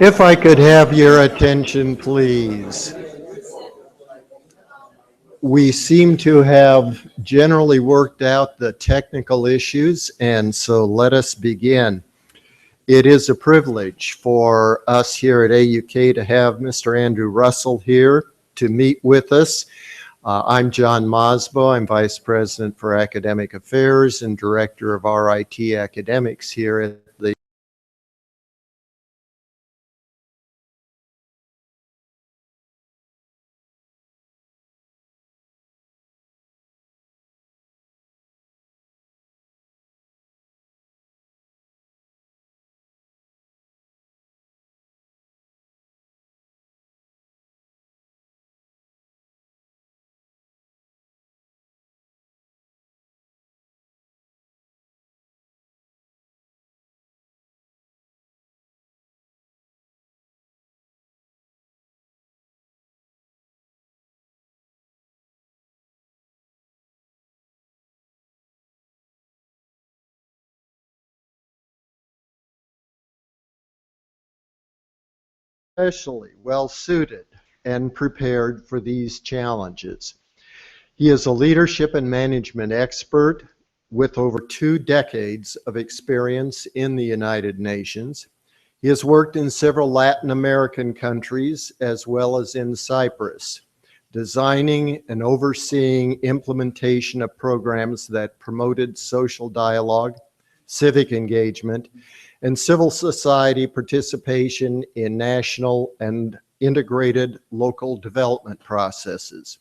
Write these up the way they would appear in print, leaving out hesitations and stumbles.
If I could have your attention, please. We seem to have generally worked out the technical issues, and so let us begin. It is a privilege for us here at A.U.K. to have Mr. Andrew Russell here to meet with us. I'm John Mosbo. I'm Vice President for Academic Affairs and Director of RIT Academics here at the especially well-suited and prepared for these challenges. He is a leadership and management expert with over 2 decades of experience in the United Nations. He has worked in several Latin American countries as well as in Cyprus, designing and overseeing implementation of programs that promoted social dialogue, civic engagement, and civil society participation in national and integrated local development processes.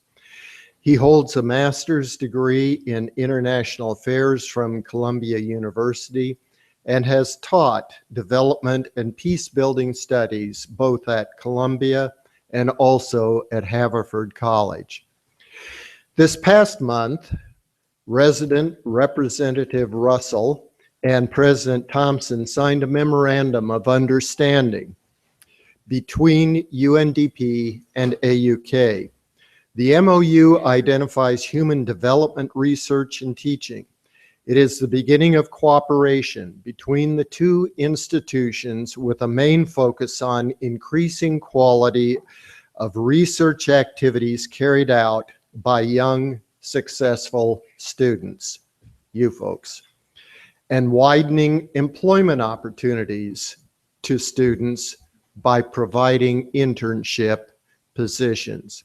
He holds a master's degree in international affairs from Columbia University and has taught development and peace-building studies both at Columbia and also at Haverford College. This past month, Resident Representative Russell and President Thompson signed a memorandum of understanding between UNDP and A.U.K. The MOU identifies human development research and teaching. It is the beginning of cooperation between the two institutions with a main focus on increasing quality of research activities carried out by young, successful students, you folks, and widening employment opportunities to students by providing internship positions.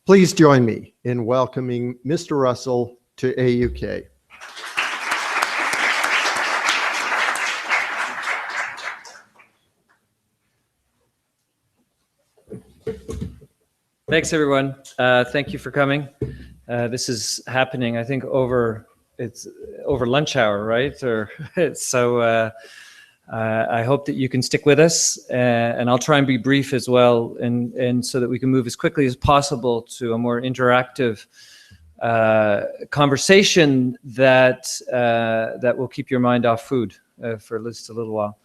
Please join me in welcoming Mr. Russell to A.U.K. Thanks, everyone. Thank you for coming. This is happening, I think, it's over lunch hour, right? So I hope that you can stick with us, and I'll try and be brief as well, and so that we can move as quickly as possible to a more interactive conversation that will keep your mind off food for just a little while.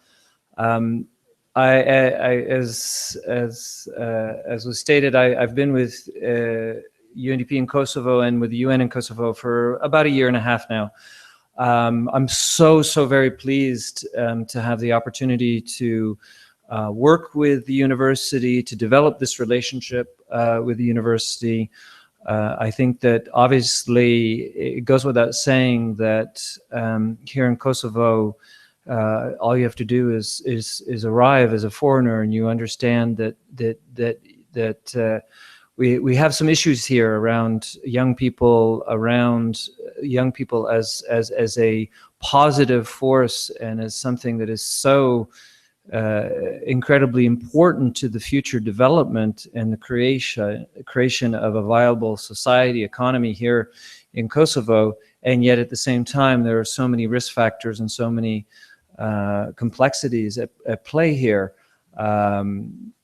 As was stated, I've been with UNDP in Kosovo and with the UN in Kosovo for about 1.5 years now. I'm so very pleased to have the opportunity to work with the university, to develop this relationship with the university. I think that obviously it goes without saying that here in Kosovo, all you have to do is arrive as a foreigner, and you understand that we have some issues here around young people as a positive force and as something that is so incredibly important to the future development and the creation of a viable society, economy here in Kosovo. And yet at the same time, there are so many risk factors and so many complexities at play here.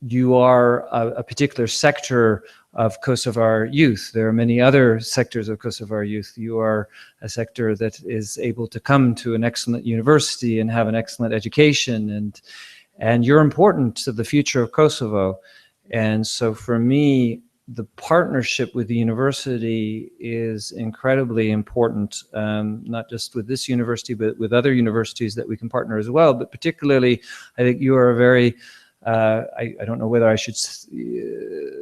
You are a particular sector of Kosovar youth. There are many other sectors of Kosovar youth. You are a sector that is able to come to an excellent university and have an excellent education, and you're important to the future of Kosovo. And so for me, the partnership with the university is incredibly important, not just with this university, but with other universities that we can partner as well. But particularly, I think you are a very, I don't know whether I should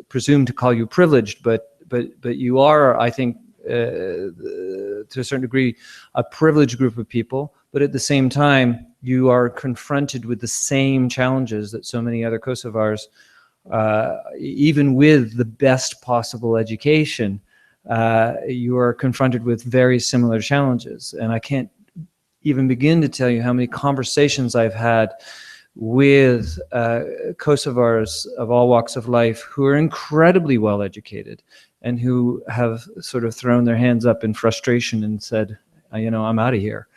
presume to call you privileged, but you are, I think, to a certain degree, a privileged group of people. but at the same time, you are confronted with the same challenges that so many other Kosovars, even with the best possible education, you are confronted with very similar challenges. And I can't even begin to tell you how many conversations I've had with Kosovars of all walks of life who are incredibly well educated and who have sort of thrown their hands up in frustration and said, you know, I'm out of here.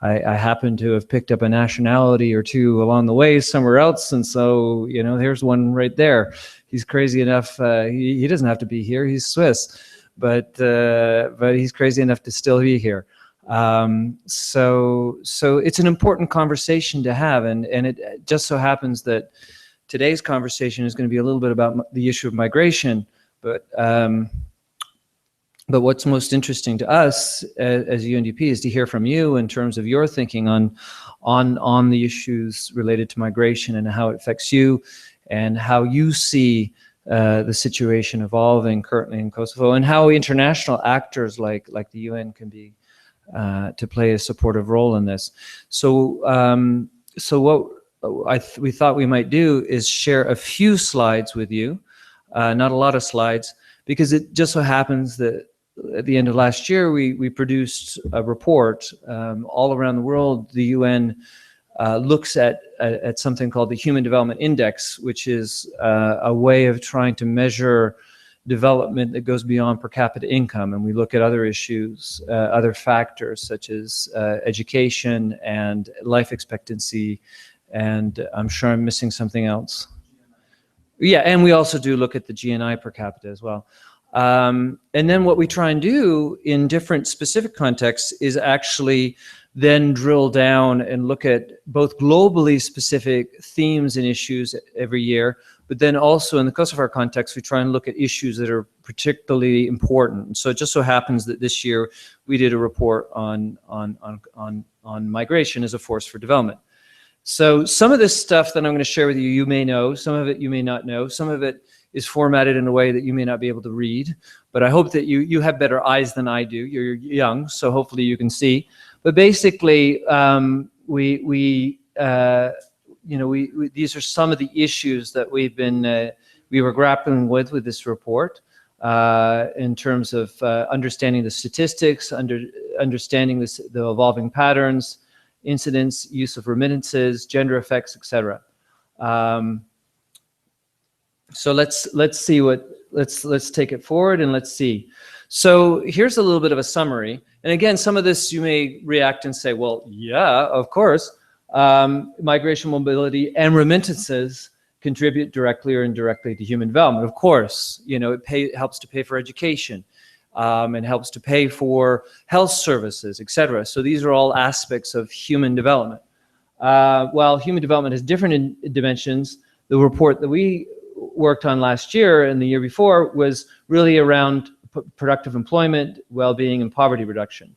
I happen to have picked up a nationality or two along the way somewhere else, and so, you know, here's one right there. He's crazy enough, he doesn't have to be here, he's Swiss, but he's crazy enough to still be here. So it's an important conversation to have, and it just so happens that today's conversation is going to be a little bit about the issue of migration, but what's most interesting to us as UNDP is to hear from you in terms of your thinking on the issues related to migration and how it affects you, and how you see the situation evolving currently in Kosovo, and how international actors like the UN can be to play a supportive role in this. So what we thought we might do is share a few slides with you, not a lot of slides, because it just so happens that at the end of last year, we produced a report. All around the world, the UN looks at something called the Human Development Index, which is a way of trying to measure development that goes beyond per capita income. And we look at other issues, other factors such as education and life expectancy. And I'm sure I'm missing something else. Yeah, and we also do look at the GNI per capita as well. And then what we try and do in different specific contexts is actually then drill down and look at both globally specific themes and issues every year, but then also in the Kosovo context, we try and look at issues that are particularly important. So it just so happens that this year we did a report on migration as a force for development. So some of this stuff that I'm going to share with you, you may know, some of it you may not know, some of it is formatted in a way that you may not be able to read, but I hope that you have better eyes than I do. You're young, so hopefully you can see. But basically, these are some of the issues that we were grappling with this report in terms of understanding the statistics, understanding the evolving patterns, incidents, use of remittances, gender effects, etc. So let's see let's take it forward and let's see. So here's a little bit of a summary. And again, some of this you may react and say, well, yeah, of course, migration, mobility, and remittances contribute directly or indirectly to human development. Of course, you know, it helps to pay for education, and helps to pay for health services, etc. So these are all aspects of human development. While human development has different dimensions, the report that we worked on last year and the year before was really around productive employment, well-being, and poverty reduction.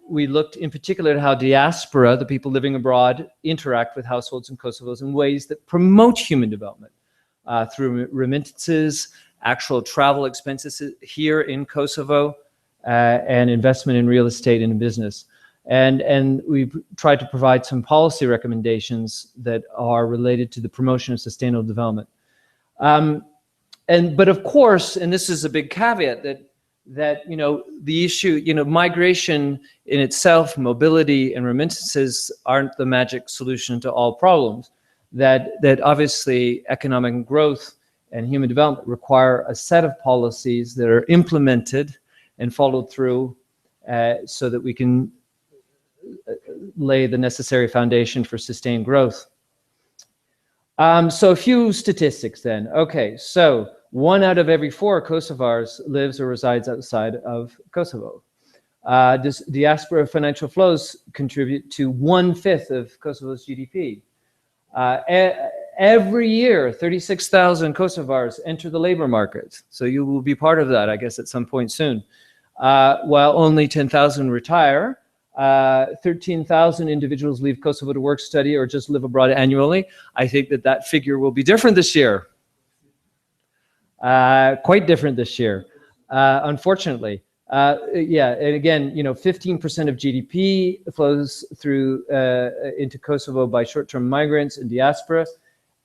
We looked in particular at how diaspora, the people living abroad, interact with households in Kosovo in ways that promote human development through remittances, actual travel expenses here in Kosovo, and investment in real estate and in business. And we've tried to provide some policy recommendations that are related to the promotion of sustainable development. But of course, and this is a big caveat, that you know, the issue, you know, migration in itself, mobility and remittances aren't the magic solution to all problems. That obviously economic growth and human development require a set of policies that are implemented and followed through so that we can lay the necessary foundation for sustained growth. So a few statistics then. Okay, so 1 out of every 4 Kosovars lives or resides outside of Kosovo. Diaspora financial flows contribute to 1/5 of Kosovo's GDP. Every year, 36,000 Kosovars enter the labor market. So you will be part of that, I guess, at some point soon. While only 10,000 retire, 13,000 individuals leave Kosovo to work, study, or just live abroad annually. I think that figure will be different this year. Quite different this year, unfortunately. Yeah, and again, 15% of GDP flows through into Kosovo by short-term migrants and diaspora.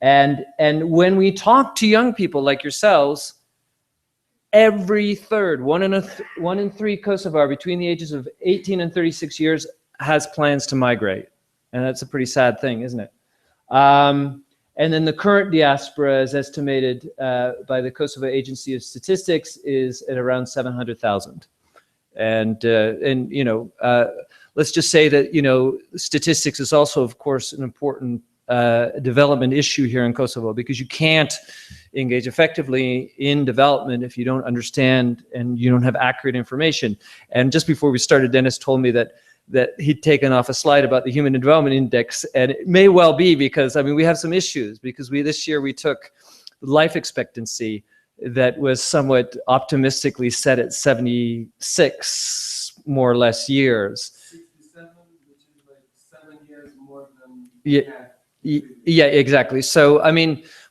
And when we talk to young people like yourselves, every third, one in three Kosovar between the ages of 18 and 36 years has plans to migrate. And that's a pretty sad thing, isn't it? And then the current diaspora, is estimated by the Kosovo Agency of Statistics, is at around 700,000. And let's just say that, statistics is also, of course, an important development issue here in Kosovo, because you can't engage effectively in development if you don't understand and you don't have accurate information. And just before we started, Dennis told me that he'd taken off a slide about the Human Development Index, and it may well be because, we have some issues, because this year we took life expectancy that was somewhat optimistically set at 76, more or less, years. 67, which is like 7 years more than... Yeah, exactly. So,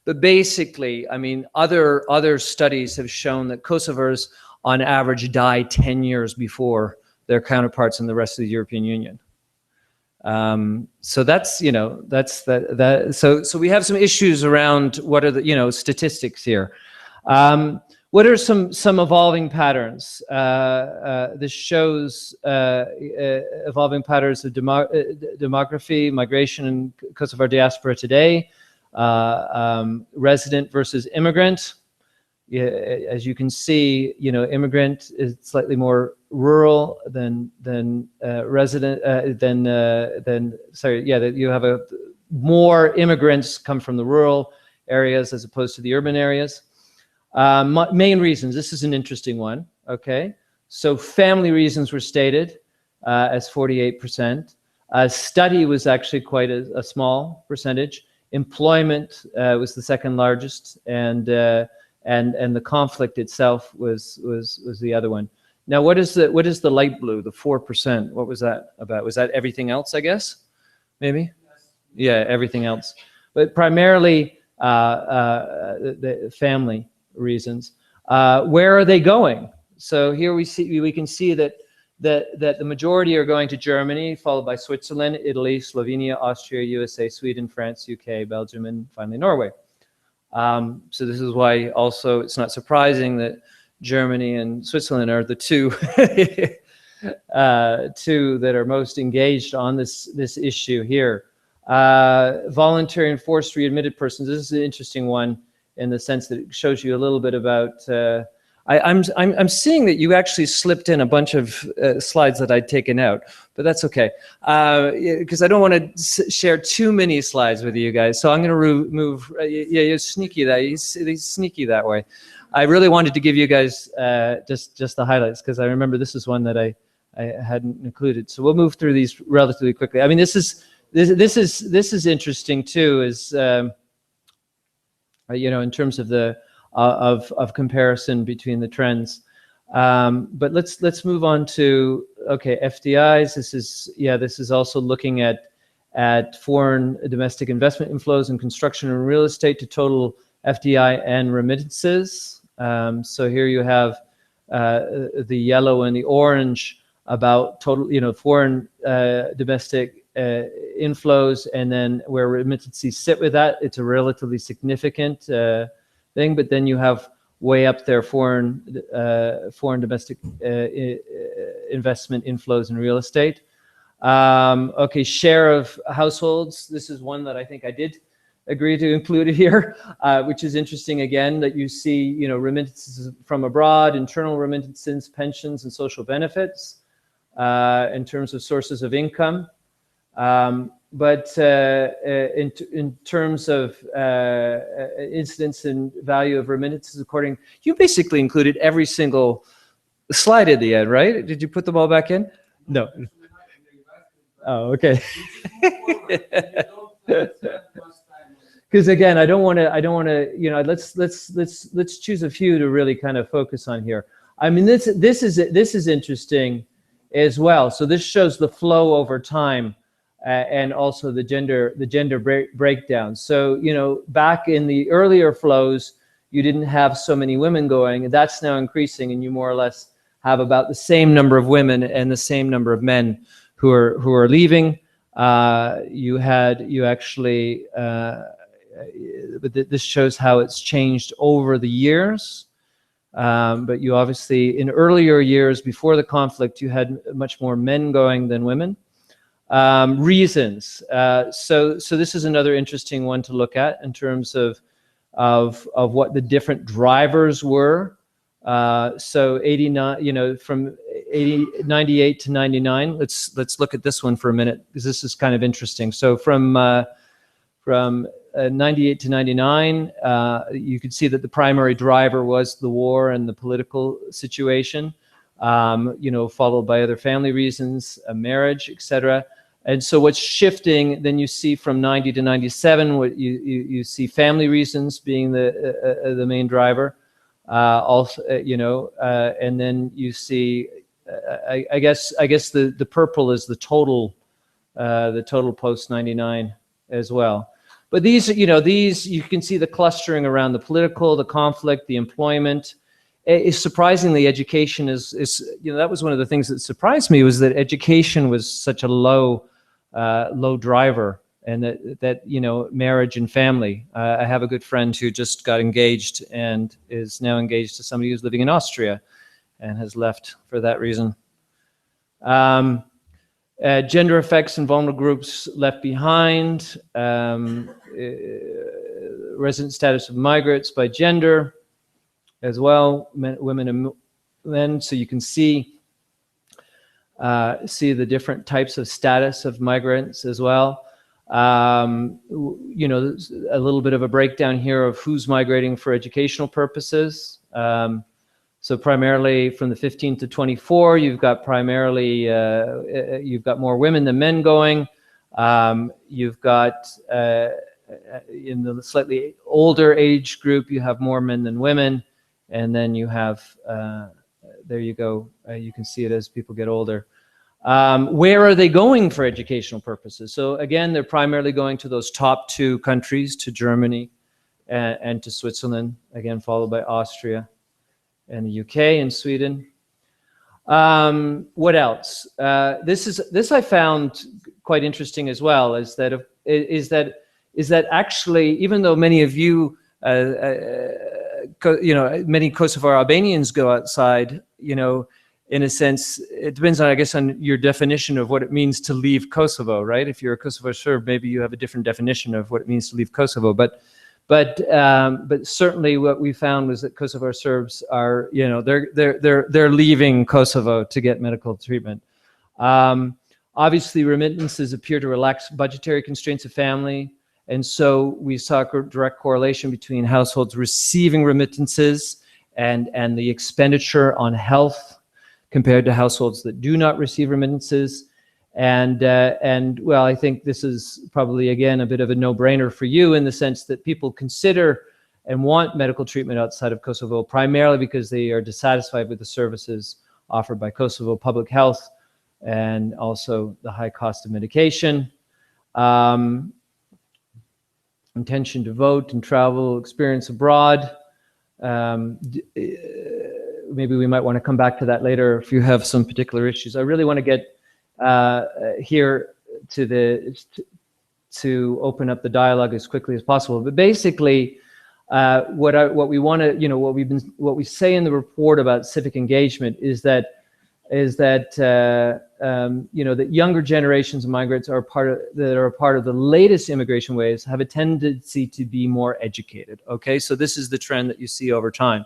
but basically, other studies have shown that Kosovars on average die 10 years before their counterparts in the rest of the European Union. So that's, so we have some issues around what are the, statistics here. What are some evolving patterns? This shows evolving patterns of demography, migration in Kosovar diaspora today, resident versus immigrant. As you can see, immigrant is slightly more rural than resident, that you have more immigrants come from the rural areas as opposed to the urban areas. Main reasons, this is an interesting one, okay? So family reasons were stated as 48%. Study was actually quite a small percentage. Employment was the second largest, and the conflict itself was the other one. Now, what is the light blue, the 4%? What was that about? Was that everything else, I guess? Maybe? Yes. Yeah, everything else. But primarily the family reasons. Where are they going? So here we can see that the majority are going to Germany, followed by Switzerland, Italy, Slovenia, Austria, USA, Sweden, France, UK, Belgium, and finally Norway. So this is why also it's not surprising that Germany and Switzerland are the two that are most engaged on this issue here. Voluntary and forced readmitted persons. This is an interesting one in the sense that it shows you a little bit about. I'm seeing that you actually slipped in a bunch of slides that I'd taken out, but that's okay, because I don't want to share too many slides with you guys. So I'm going to remove. Yeah, you're sneaky that he's sneaky that way. I really wanted to give you guys just the highlights, because I remember this is one that I hadn't included. So we'll move through these relatively quickly. I mean, this is interesting too. Is in terms of the of comparison between the trends. But let's move on to, okay, FDIs. This is also looking at foreign domestic investment inflows in construction and real estate to total FDI and remittances. So here you have the yellow and the orange about total, foreign domestic inflows, and then where remittances sit with that, it's a relatively significant thing. But then you have way up there foreign domestic investment inflows in real estate. Okay, share of households. This is one that I think I did agree to include it here, which is interesting again, that you see, remittances from abroad, internal remittances, pensions, and social benefits in terms of sources of income. But in terms of incidence and value of remittances, you basically included every single slide at the end, right? Did you put them all back in? No. Oh, okay. Because again, I don't want to, let's choose a few to really kind of focus on here. I mean, this is interesting as well. So this shows the flow over time. And also the gender breakdown. So, back in the earlier flows, you didn't have so many women going, and that's now increasing, and you more or less have about the same number of women and the same number of men who are leaving. This shows how it's changed over the years. But you obviously, in earlier years before the conflict, you had much more men going than women. Reasons. So this is another interesting one to look at in terms of what the different drivers were. So 89, from 98 to 99. Let's look at this one for a minute, because this is kind of interesting. So from 98 to 99, you could see that the primary driver was the war and the political situation, followed by other family reasons, marriage, etc. And so what's shifting, then you see from 90 to 97, what you see family reasons being the main driver. And then you see, I guess the purple is the total post 99 as well. But these you can see the clustering around the political, the conflict, the employment. Surprisingly, education is that was one of the things that surprised me, was that education was such a low driver, and that marriage and family. I have a good friend who just got engaged and is now engaged to somebody who's living in Austria, and has left for that reason. Gender effects and vulnerable groups left behind. Resident status of migrants by gender as well, women and men. So you can see the different types of status of migrants as well. A little bit of a breakdown here of who's migrating for educational purposes. So primarily from the 15 to 24, you've got more women than men going. You've got in the slightly older age group, you have more men than women, and then you have there you go. You can see it as people get older. Where are they going for educational purposes? So again, they're primarily going to those top two countries, to Germany and to Switzerland, again followed by Austria and the UK and Sweden. What else? This I found quite interesting as well, is that actually, even though many of you, many Kosovo Albanians go outside, in a sense, it depends on, I guess, on your definition of what it means to leave Kosovo, right? If you're a Kosovo Serb, maybe you have a different definition of what it means to leave Kosovo. But certainly what we found was that Kosovo Serbs are, they're leaving Kosovo to get medical treatment. Obviously, remittances appear to relax budgetary constraints of family. And so we saw a direct correlation between households receiving remittances and the expenditure on health compared to households that do not receive remittances. And well, I think this is probably, again, a bit of a no-brainer for you, in the sense that people consider and want medical treatment outside of Kosovo, primarily because they are dissatisfied with the services offered by Kosovo Public Health, and also the high cost of medication. Intention to vote and travel experience abroad. Maybe we might want to come back to that later if you have some particular issues. I really want to get here to open up the dialogue as quickly as possible. But basically, what we want to, what we say in the report about civic engagement is that that younger generations of migrants are a part of the latest immigration waves have a tendency to be more educated. Okay, so this is the trend that you see over time,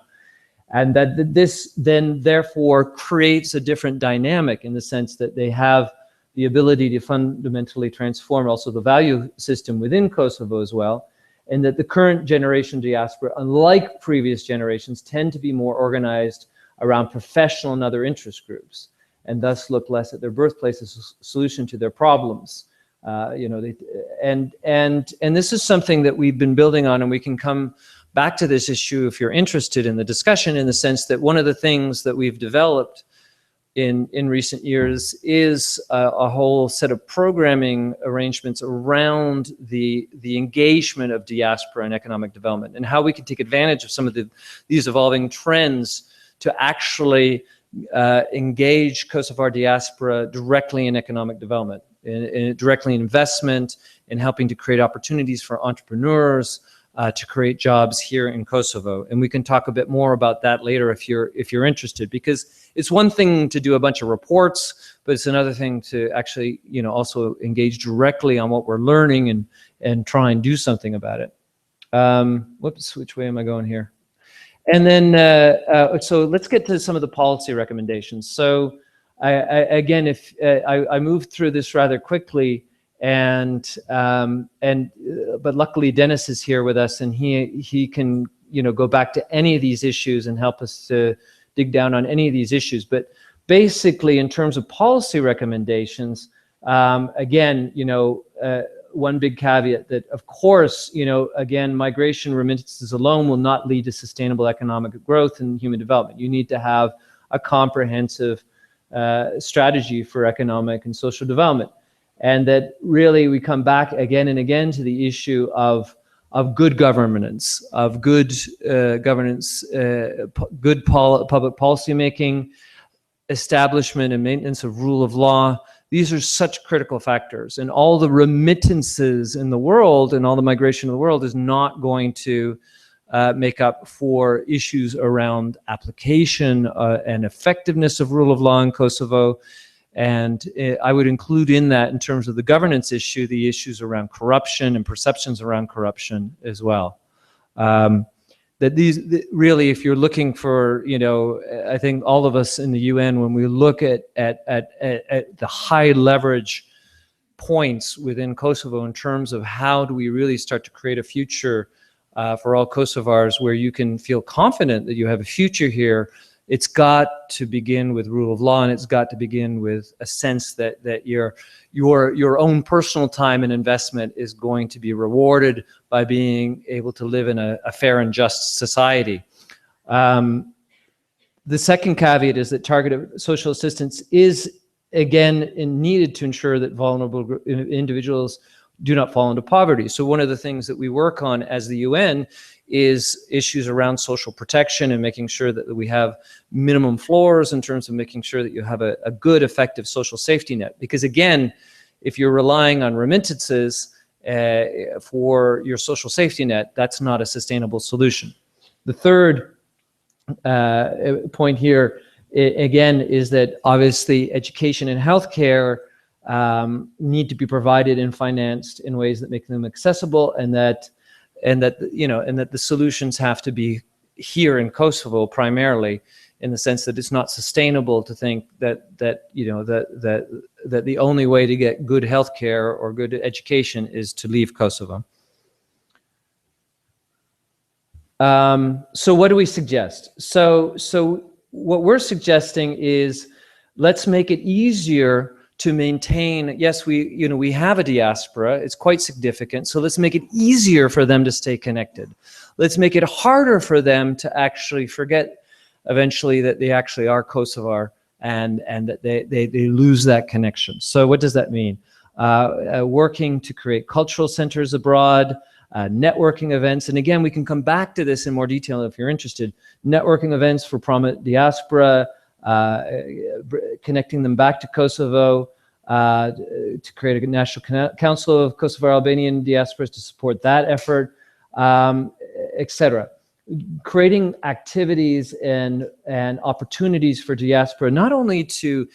and that this then therefore creates a different dynamic, in the sense that they have the ability to fundamentally transform also the value system within Kosovo as well, and that the current generation diaspora, unlike previous generations, tend to be more organized around professional and other interest groups, and thus look less at their birthplace as a solution to their problems. And this is something that we've been building on, and we can come back to this issue if you're interested in the discussion, in the sense that one of the things that we've developed in recent years is a whole set of programming arrangements around the engagement of diaspora and economic development, and how we can take advantage of some of these evolving trends to actually engage Kosovar diaspora directly in economic development, directly in investment, in helping to create opportunities for entrepreneurs, to create jobs here in Kosovo. And we can talk a bit more about that later if you're interested, because it's one thing to do a bunch of reports, but it's another thing to actually, also engage directly on what we're learning and try and do something about it. Whoops, which way am I going here? And then, so let's get to some of the policy recommendations. So I moved through this rather quickly, but luckily Dennis is here with us, and he can go back to any of these issues and help us to dig down on any of these issues. But basically, in terms of policy recommendations, again, one big caveat that, of course, again, migration remittances alone will not lead to sustainable economic growth and human development. You need to have a comprehensive strategy for economic and social development. And that really we come back again and again to the issue of good governance, good public policy making, establishment and maintenance of rule of law. These are such critical factors, and all the remittances in the world and all the migration in the world is not going to make up for issues around application and effectiveness of rule of law in Kosovo. And I would include in that, in terms of the governance issue, the issues around corruption and perceptions around corruption as well. That really, if you're looking for, I think all of us in the UN, when we look at the high leverage points within Kosovo in terms of how do we really start to create a future for all Kosovars where you can feel confident that you have a future here, it's got to begin with rule of law, and it's got to begin with a sense that your own personal time and investment is going to be rewarded by being able to live in a fair and just society. The second caveat is that targeted social assistance is, again, needed to ensure that vulnerable individuals do not fall into poverty. So one of the things that we work on as the UN is issues around social protection and making sure that we have minimum floors in terms of making sure that you have a good, effective social safety net. Because again, if you're relying on remittances for your social safety net, that's not a sustainable solution. The third point here, again, is that obviously education and healthcare need to be provided and financed in ways that make them accessible, and that the solutions have to be here in Kosovo primarily, in the sense that it's not sustainable to think that the only way to get good healthcare or good education is to leave Kosovo. So what do we suggest? So what we're suggesting is, let's make it easier to maintain. Yes, we have a diaspora, it's quite significant, so let's make it easier for them to stay connected. Let's make it harder for them to actually forget eventually that they actually are Kosovar, and that they lose that connection. So what does that mean? Working to create cultural centers abroad, networking events, and again, we can come back to this in more detail if you're interested. Networking events for prominent diaspora, connecting them back to Kosovo, to create a national council of Kosovar Albanian diasporas to support that effort, etc. Creating activities and opportunities for diaspora, not only to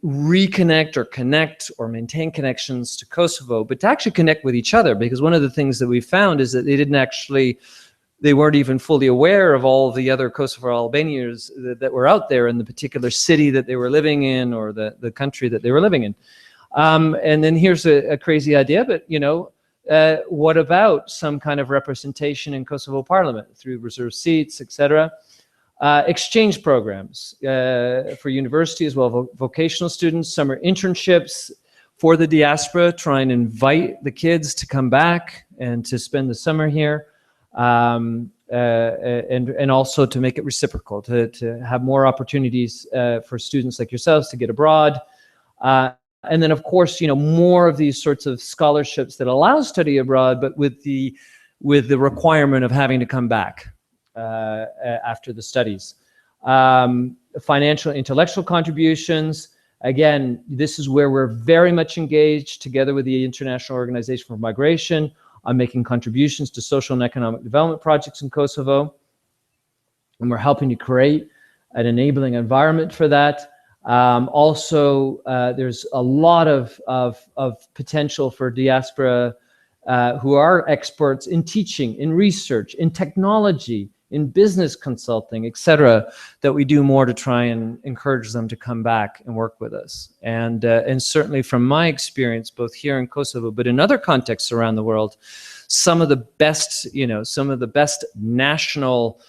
reconnect or connect or maintain connections to Kosovo, but to actually connect with each other. Because one of the things that we found is that they weren't even fully aware of all the other Kosovar Albanians that were out there in the particular city that they were living in, or the country that they were living in. And then here's a crazy idea, but what about some kind of representation in Kosovo Parliament through reserved seats, etc.? Exchange programs for university as well, vocational students, summer internships for the diaspora, try and invite the kids to come back and to spend the summer here. And also to make it reciprocal, to have more opportunities for students like yourselves to get abroad. And then, of course, more of these sorts of scholarships that allow study abroad, but with the requirement of having to come back after the studies. Financial, intellectual contributions. Again, this is where we're very much engaged together with the International Organization for Migration on making contributions to social and economic development projects in Kosovo. And we're helping to create an enabling environment for that. Also, there's a lot of potential for diaspora who are experts in teaching, in research, in technology, in business consulting, etc., that we do more to try and encourage them to come back and work with us. And certainly from my experience, both here in Kosovo, but in other contexts around the world, some of the best, some of the best national,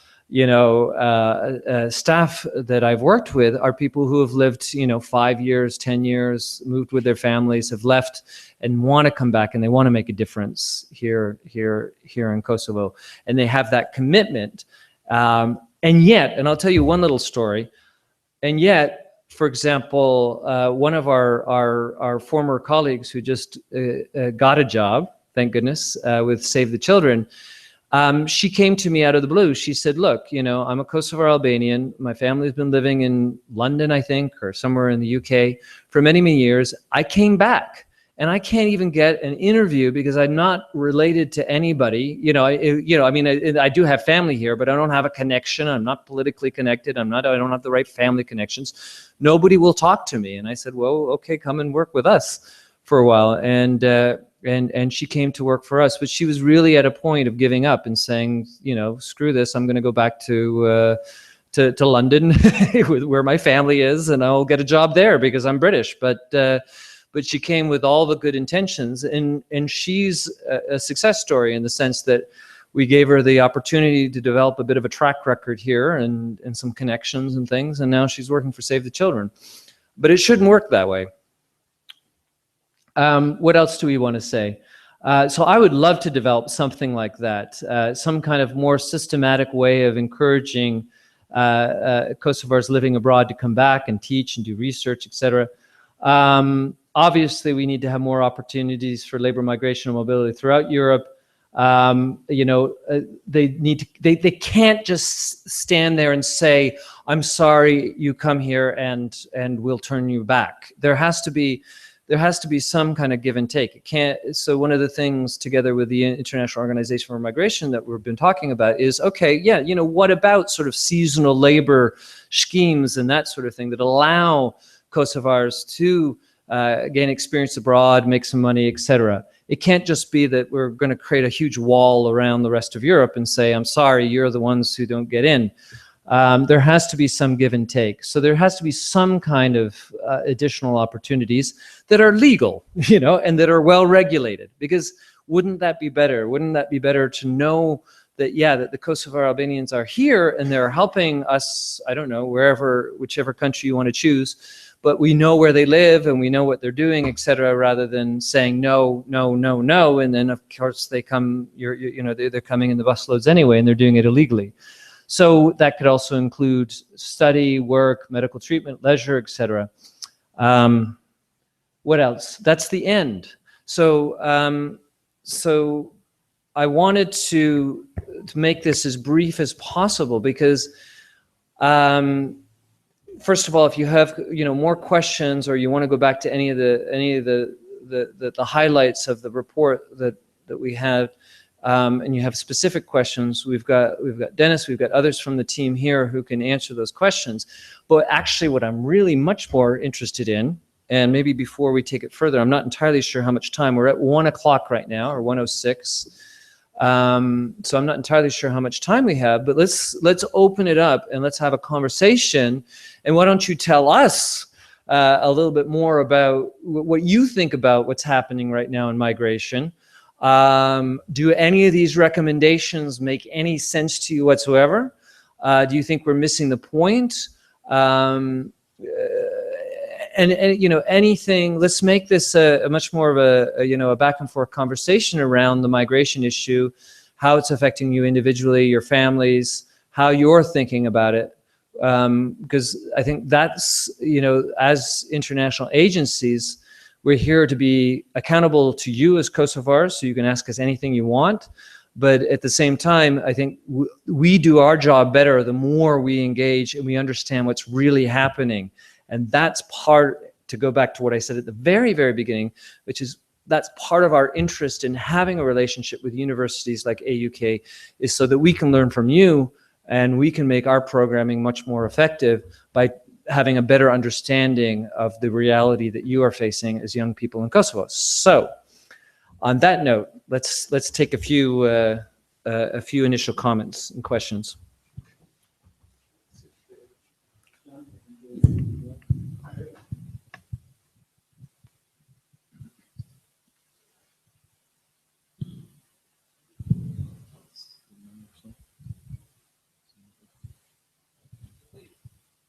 staff that I've worked with are people who have lived, 5 years, 10 years, moved with their families, have left and want to come back and they want to make a difference here in Kosovo. And they have that commitment. And yet, and I'll tell you one little story, and yet, for example, one of our former colleagues who just got a job, thank goodness, with Save the Children, she came to me out of the blue. She said, look, I'm a Kosovo Albanian. My family's been living in London, I think, or somewhere in the UK for many, many years. I came back and I can't even get an interview because I'm not related to anybody. I do have family here, but I don't have a connection. I'm not politically connected. I don't have the right family connections. Nobody will talk to me. And I said, well, okay, come and work with us for a while. And she came to work for us, but she was really at a point of giving up and saying, screw this, I'm going to go back to London where my family is, and I'll get a job there because I'm British. But she came with all the good intentions, and she's a success story in the sense that we gave her the opportunity to develop a bit of a track record here and some connections and things, and now she's working for Save the Children. But it shouldn't work that way. What else do we want to say? So I would love to develop something like that, some kind of more systematic way of encouraging Kosovars living abroad to come back and teach and do research, etc. Obviously, we need to have more opportunities for labor migration and mobility throughout Europe. They can't just stand there and say, "I'm sorry, you come here and we'll turn you back." There has to be some kind of give and take. It can't. So one of the things together with the International Organization for Migration that we've been talking about is, okay, yeah, what about sort of seasonal labor schemes and that sort of thing that allow Kosovars to gain experience abroad, make some money, etc. It can't just be that we're going to create a huge wall around the rest of Europe and say, I'm sorry, you're the ones who don't get in. There has to be some give and take. So there has to be some kind of additional opportunities that are legal, and that are well regulated. Because wouldn't that be better? Wouldn't that be better to know that, yeah, that the Kosovar Albanians are here and they're helping us, I don't know, whichever country you want to choose, but we know where they live and we know what they're doing, etc., rather than saying no, no, no, no, and then of course they come, they're coming in the busloads anyway and they're doing it illegally. So that could also include study, work, medical treatment, leisure, etc. What else? That's the end. So I wanted to make this as brief as possible because, first of all, if you have more questions or you want to go back to any of the highlights of the report that we had. And you have specific questions, we've got Dennis, we've got others from the team here who can answer those questions. But actually what I'm really much more interested in, and maybe before we take it further, I'm not entirely sure how much time, we're at 1 o'clock right now, or 1:06. So I'm not entirely sure how much time we have, but let's open it up and let's have a conversation. And why don't you tell us a little bit more about what you think about what's happening right now in migration. Do any of these recommendations make any sense to you whatsoever? Do you think we're missing the point? And anything, let's make this a much more of a back and forth conversation around the migration issue, how it's affecting you individually, your families, how you're thinking about it. Because I think that's, as international agencies, we're here to be accountable to you as Kosovars, so you can ask us anything you want. But at the same time, I think we do our job better the more we engage and we understand what's really happening. And that's part, to go back to what I said at the very, very beginning, which is that's part of our interest in having a relationship with universities like A.U.K, is so that we can learn from you and we can make our programming much more effective by having a better understanding of the reality that you are facing as young people in Kosovo. So on that note, let's take a few initial comments and questions.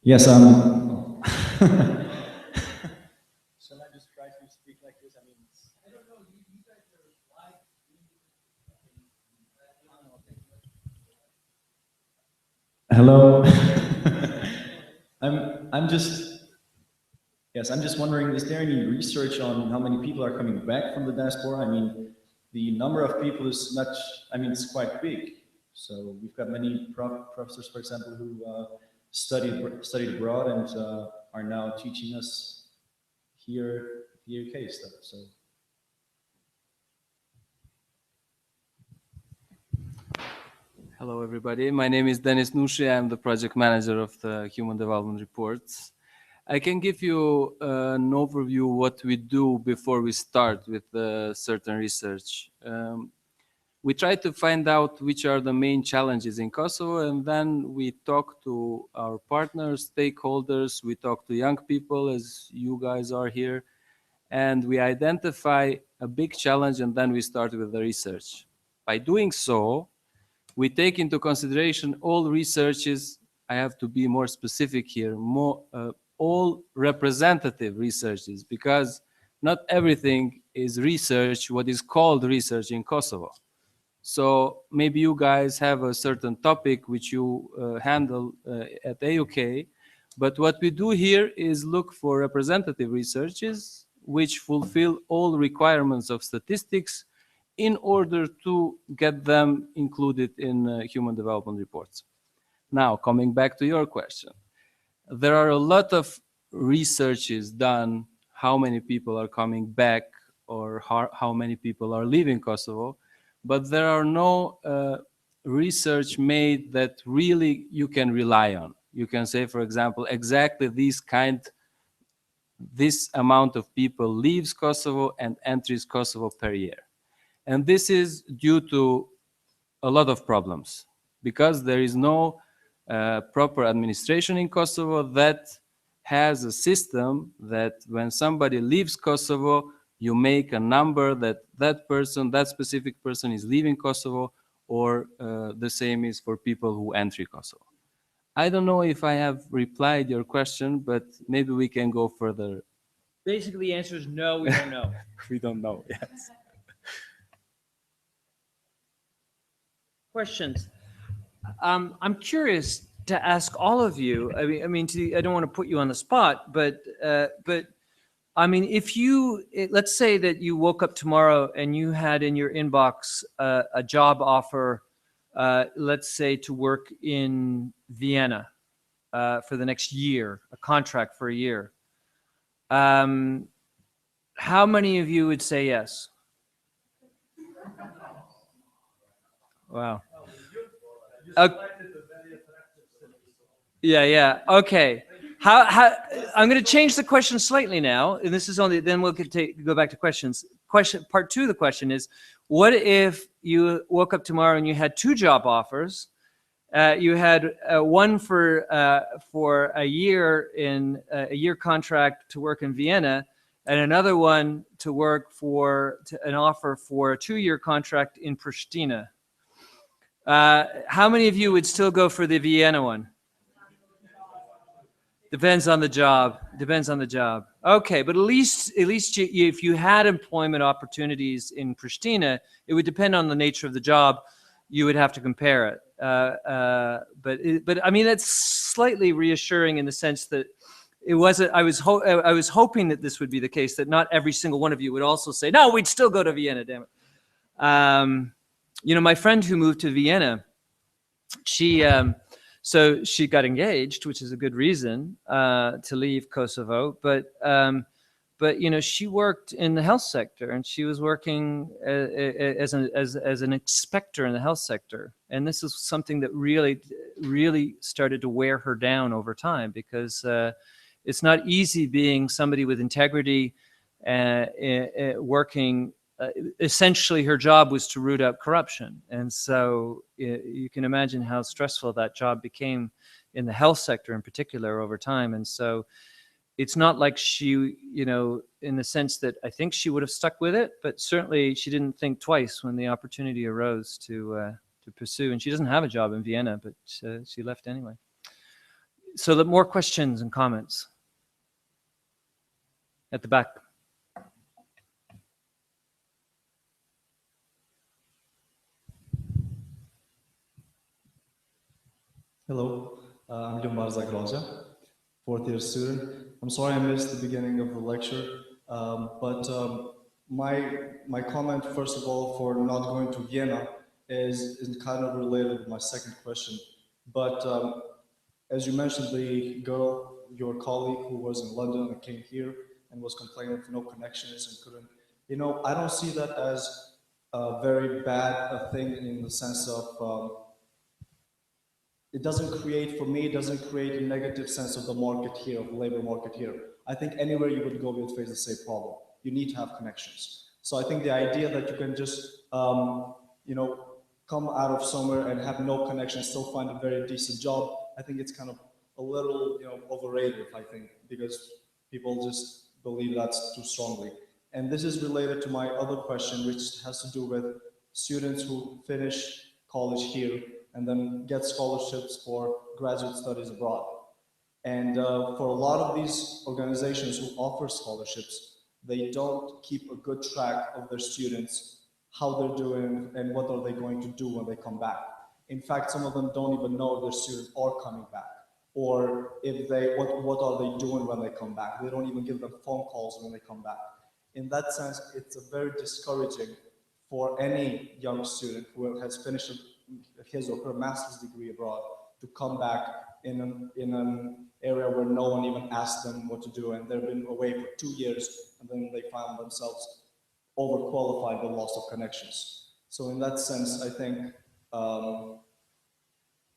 Yes, Shall I just try to speak like this? I mean, I don't know. You guys are live. Hello. I'm just wondering, is there any research on how many people are coming back from the diaspora? I mean, the number of people is not, I mean, it's quite big. So we've got many professors, for example, who studied abroad and are now teaching us here the U.K. stuff. So. Hello, everybody. My name is Denis Nushi. I'm the project manager of the Human Development Reports. I can give you an overview of what we do before we start with certain research. We try to find out which are the main challenges in Kosovo, and then we talk to our partners, stakeholders, we talk to young people, as you guys are here, and we identify a big challenge, and then we start with the research. By doing so, we take into consideration all researches. I have to be more specific here, all representative researches, because not everything is research, what is called research in Kosovo. So maybe you guys have a certain topic which you handle at A.U.K, but what we do here is look for representative researches which fulfill all requirements of statistics in order to get them included in human development reports. Now, coming back to your question, there are a lot of researches done, how many people are coming back or how many people are leaving Kosovo, but there are no research made that really you can rely on. You can say, for example, exactly this amount of people leaves Kosovo and enters Kosovo per year. And this is due to a lot of problems, because there is no proper administration in Kosovo that has a system that when somebody leaves Kosovo, you make a number that specific person is leaving Kosovo, or the same is for people who enter Kosovo. I don't know if I have replied your question, but maybe we can go further. Basically, the answer is no, we don't know. We don't know, yes. Questions? I'm curious to ask all of you. I mean, I don't want to put you on the spot, but I mean, let's say that you woke up tomorrow and you had in your inbox a job offer, let's say to work in Vienna for the next year, a contract for a year. How many of you would say yes? Wow. Yeah. Okay. How? I'm going to change the question slightly now, and this is only. Then we'll go back to questions. Part two of the question is: what if you woke up tomorrow and you had two job offers? You had one for a year in a year contract to work in Vienna, and another one to work an offer for a 2-year contract in Pristina. How many of you would still go for the Vienna one? Depends on the job. Depends on the job. Okay, but at least if you had employment opportunities in Pristina, it would depend on the nature of the job. You would have to compare it. But I mean, that's slightly reassuring in the sense that it wasn't. I was hoping that this would be the case, that not every single one of you would also say, no, we'd still go to Vienna. Damn it. you know, my friend who moved to Vienna, she so she got engaged, which is a good reason to leave Kosovo. But you know, she worked in the health sector, and she was working as an inspector in the health sector. And this is something that really started to wear her down over time, because it's not easy being somebody with integrity, working. Essentially, her job was to root out corruption. And so you can imagine how stressful that job became in the health sector in particular over time. And so it's not like she, you know, in the sense that I think she would have stuck with it, but certainly she didn't think twice when the opportunity arose to pursue. And she doesn't have a job in Vienna, but she left anyway. So more questions and comments at the back. Hello, I'm Lumbar Zagroja, fourth-year student. I'm sorry I missed the beginning of the lecture, but my comment, first of all, for not going to Vienna is kind of related to my second question. But as you mentioned, the girl, your colleague who was in London and came here and was complaining of no connections and couldn't, you know, I don't see that as a very bad thing in the sense of it doesn't create, for me, it doesn't create a negative sense of the market here, of the labor market here. I think anywhere you would go, you would face the same problem. You need to have connections. So I think the idea that you can just, you know, come out of somewhere and have no connection, still find a very decent job, I think it's kind of a little, you know, overrated, I think, because people just believe that's too strongly. And this is related to my other question, which has to do with students who finish college here and then get scholarships for graduate studies abroad. And for a lot of these organizations who offer scholarships, they don't keep a good track of their students, how they're doing, and what are they going to do when they come back. In fact, some of them don't even know if their students are coming back, or if they, what are they doing when they come back. They don't even give them phone calls when they come back. In that sense, it's a very discouraging for any young student who has finished his or her master's degree abroad to come back in an area where no one even asked them what to do, and they've been away for 2 years, and then they found themselves overqualified with loss of connections. So in that sense, I think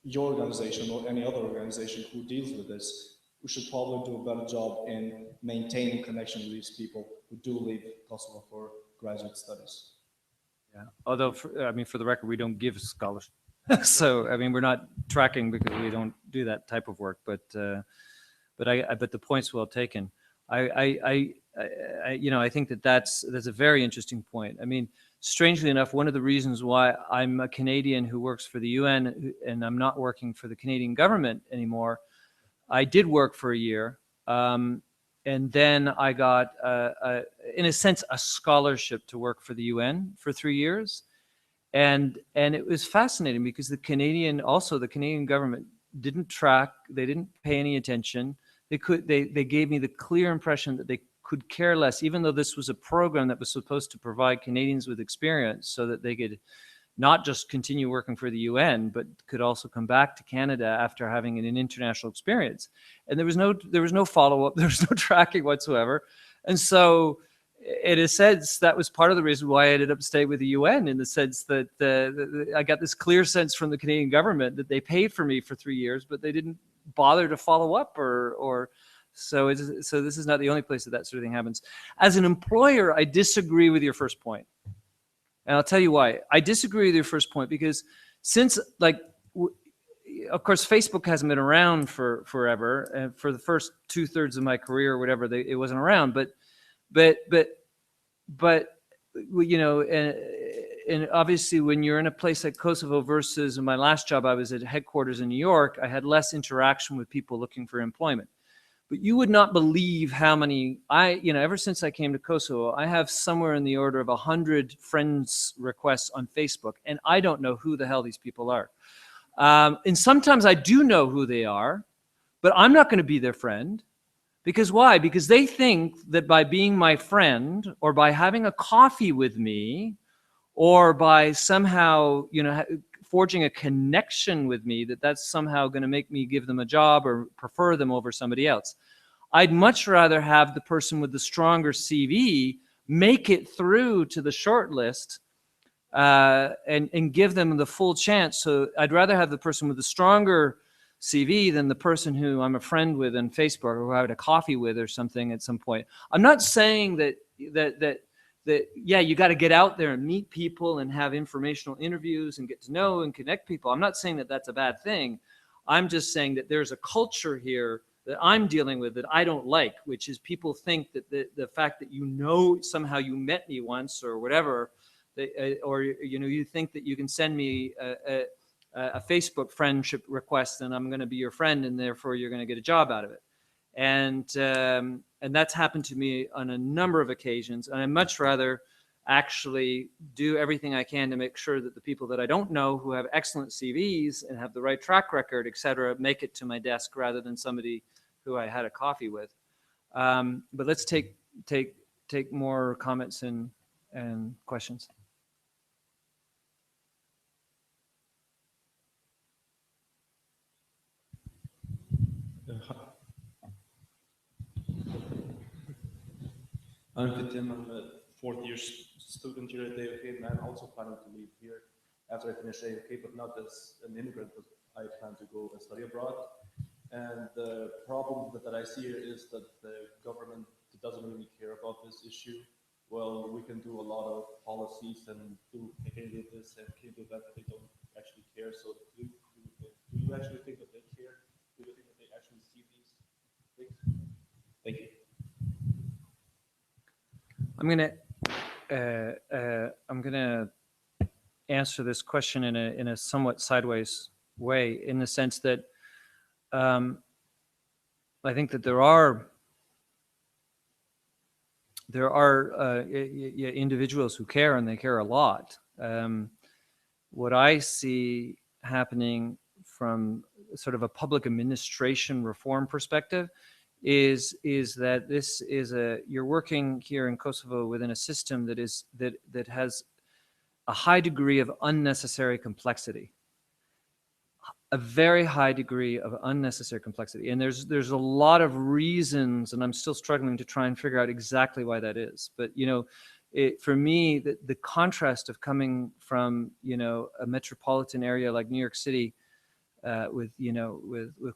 your organization or any other organization who deals with this, we should probably do a better job in maintaining connection with these people who do leave Kosovo for graduate studies. Yeah. Although, I mean, for the record, we don't give scholarships. So, I mean, we're not tracking because we don't do that type of work. But the point's well taken. You know, I think that's a very interesting point. I mean, strangely enough, one of the reasons why I'm a Canadian who works for the UN and I'm not working for the Canadian government anymore, I did work for a year. And then I got, in a sense, a scholarship to work for the UN for 3 years. And it was fascinating because the Canadian government didn't track, they didn't pay any attention. They gave me the clear impression that they could care less, even though this was a program that was supposed to provide Canadians with experience so that they could not just continue working for the UN, but could also come back to Canada after having an international experience. And there was no follow-up, there was no tracking whatsoever. And so in a sense, that was part of the reason why I ended up staying with the UN, in the sense that I got this clear sense from the Canadian government that they paid for me for 3 years, but they didn't bother to follow up so this is not the only place that sort of thing happens. As an employer, I disagree with your first point. And I'll tell you why. I disagree with your first point because since, like, of course, Facebook hasn't been around for forever. And for the first 2/3 of my career or whatever, it wasn't around. But you know, and obviously when you're in a place like Kosovo versus in my last job, I was at headquarters in New York, I had less interaction with people looking for employment. But you would not believe how many, you know, ever since I came to Kosovo, I have somewhere in the order of 100 friends requests on Facebook, and I don't know who the hell these people are. And sometimes I do know who they are, but I'm not going to be their friend. Because why? Because they think that by being my friend or by having a coffee with me or by somehow, you know, forging a connection with me, that's somehow going to make me give them a job or prefer them over somebody else. I'd much rather have the person with the stronger CV make it through to the short list and give them the full chance. So I'd rather have the person with the stronger CV than the person who I'm a friend with on Facebook or who I had a coffee with or something at some point. I'm not saying that yeah, you got to get out there and meet people and have informational interviews and get to know and connect people. I'm not saying that that's a bad thing. I'm just saying that there's a culture here that I'm dealing with that I don't like, which is people think that the fact that you know somehow you met me once or whatever, or you know, you think that you can send me a Facebook friendship request and I'm going to be your friend and therefore you're going to get a job out of it. And that's happened to me on a number of occasions. And I'd much rather actually do everything I can to make sure that the people that I don't know who have excellent CVs and have the right track record, et cetera, make it to my desk rather than somebody who I had a coffee with. But let's take more comments and questions. I'm Fatim. I'm a fourth-year student here at A.U.K, and I'm also planning to leave here after I finish A.U.K, but not as an immigrant, but I plan to go and study abroad. And the problem that I see here is that the government doesn't really care about this issue. Well, we can do a lot of policies and do can do this and can do that, but they don't actually care. So do you actually think that they care? Do you think that they actually see these things? Thank you. I'm gonna answer this question in a somewhat sideways way, in the sense that I think that there are individuals who care, and they care a lot. What I see happening from sort of a public administration reform perspective is that this is you're working here in Kosovo within a system that has a high degree of unnecessary complexity, a very high degree of unnecessary complexity. And there's a lot of reasons, and I'm still struggling to try and figure out exactly why that is. But, you know, for me, the contrast of coming from, you know, a metropolitan area like New York City, with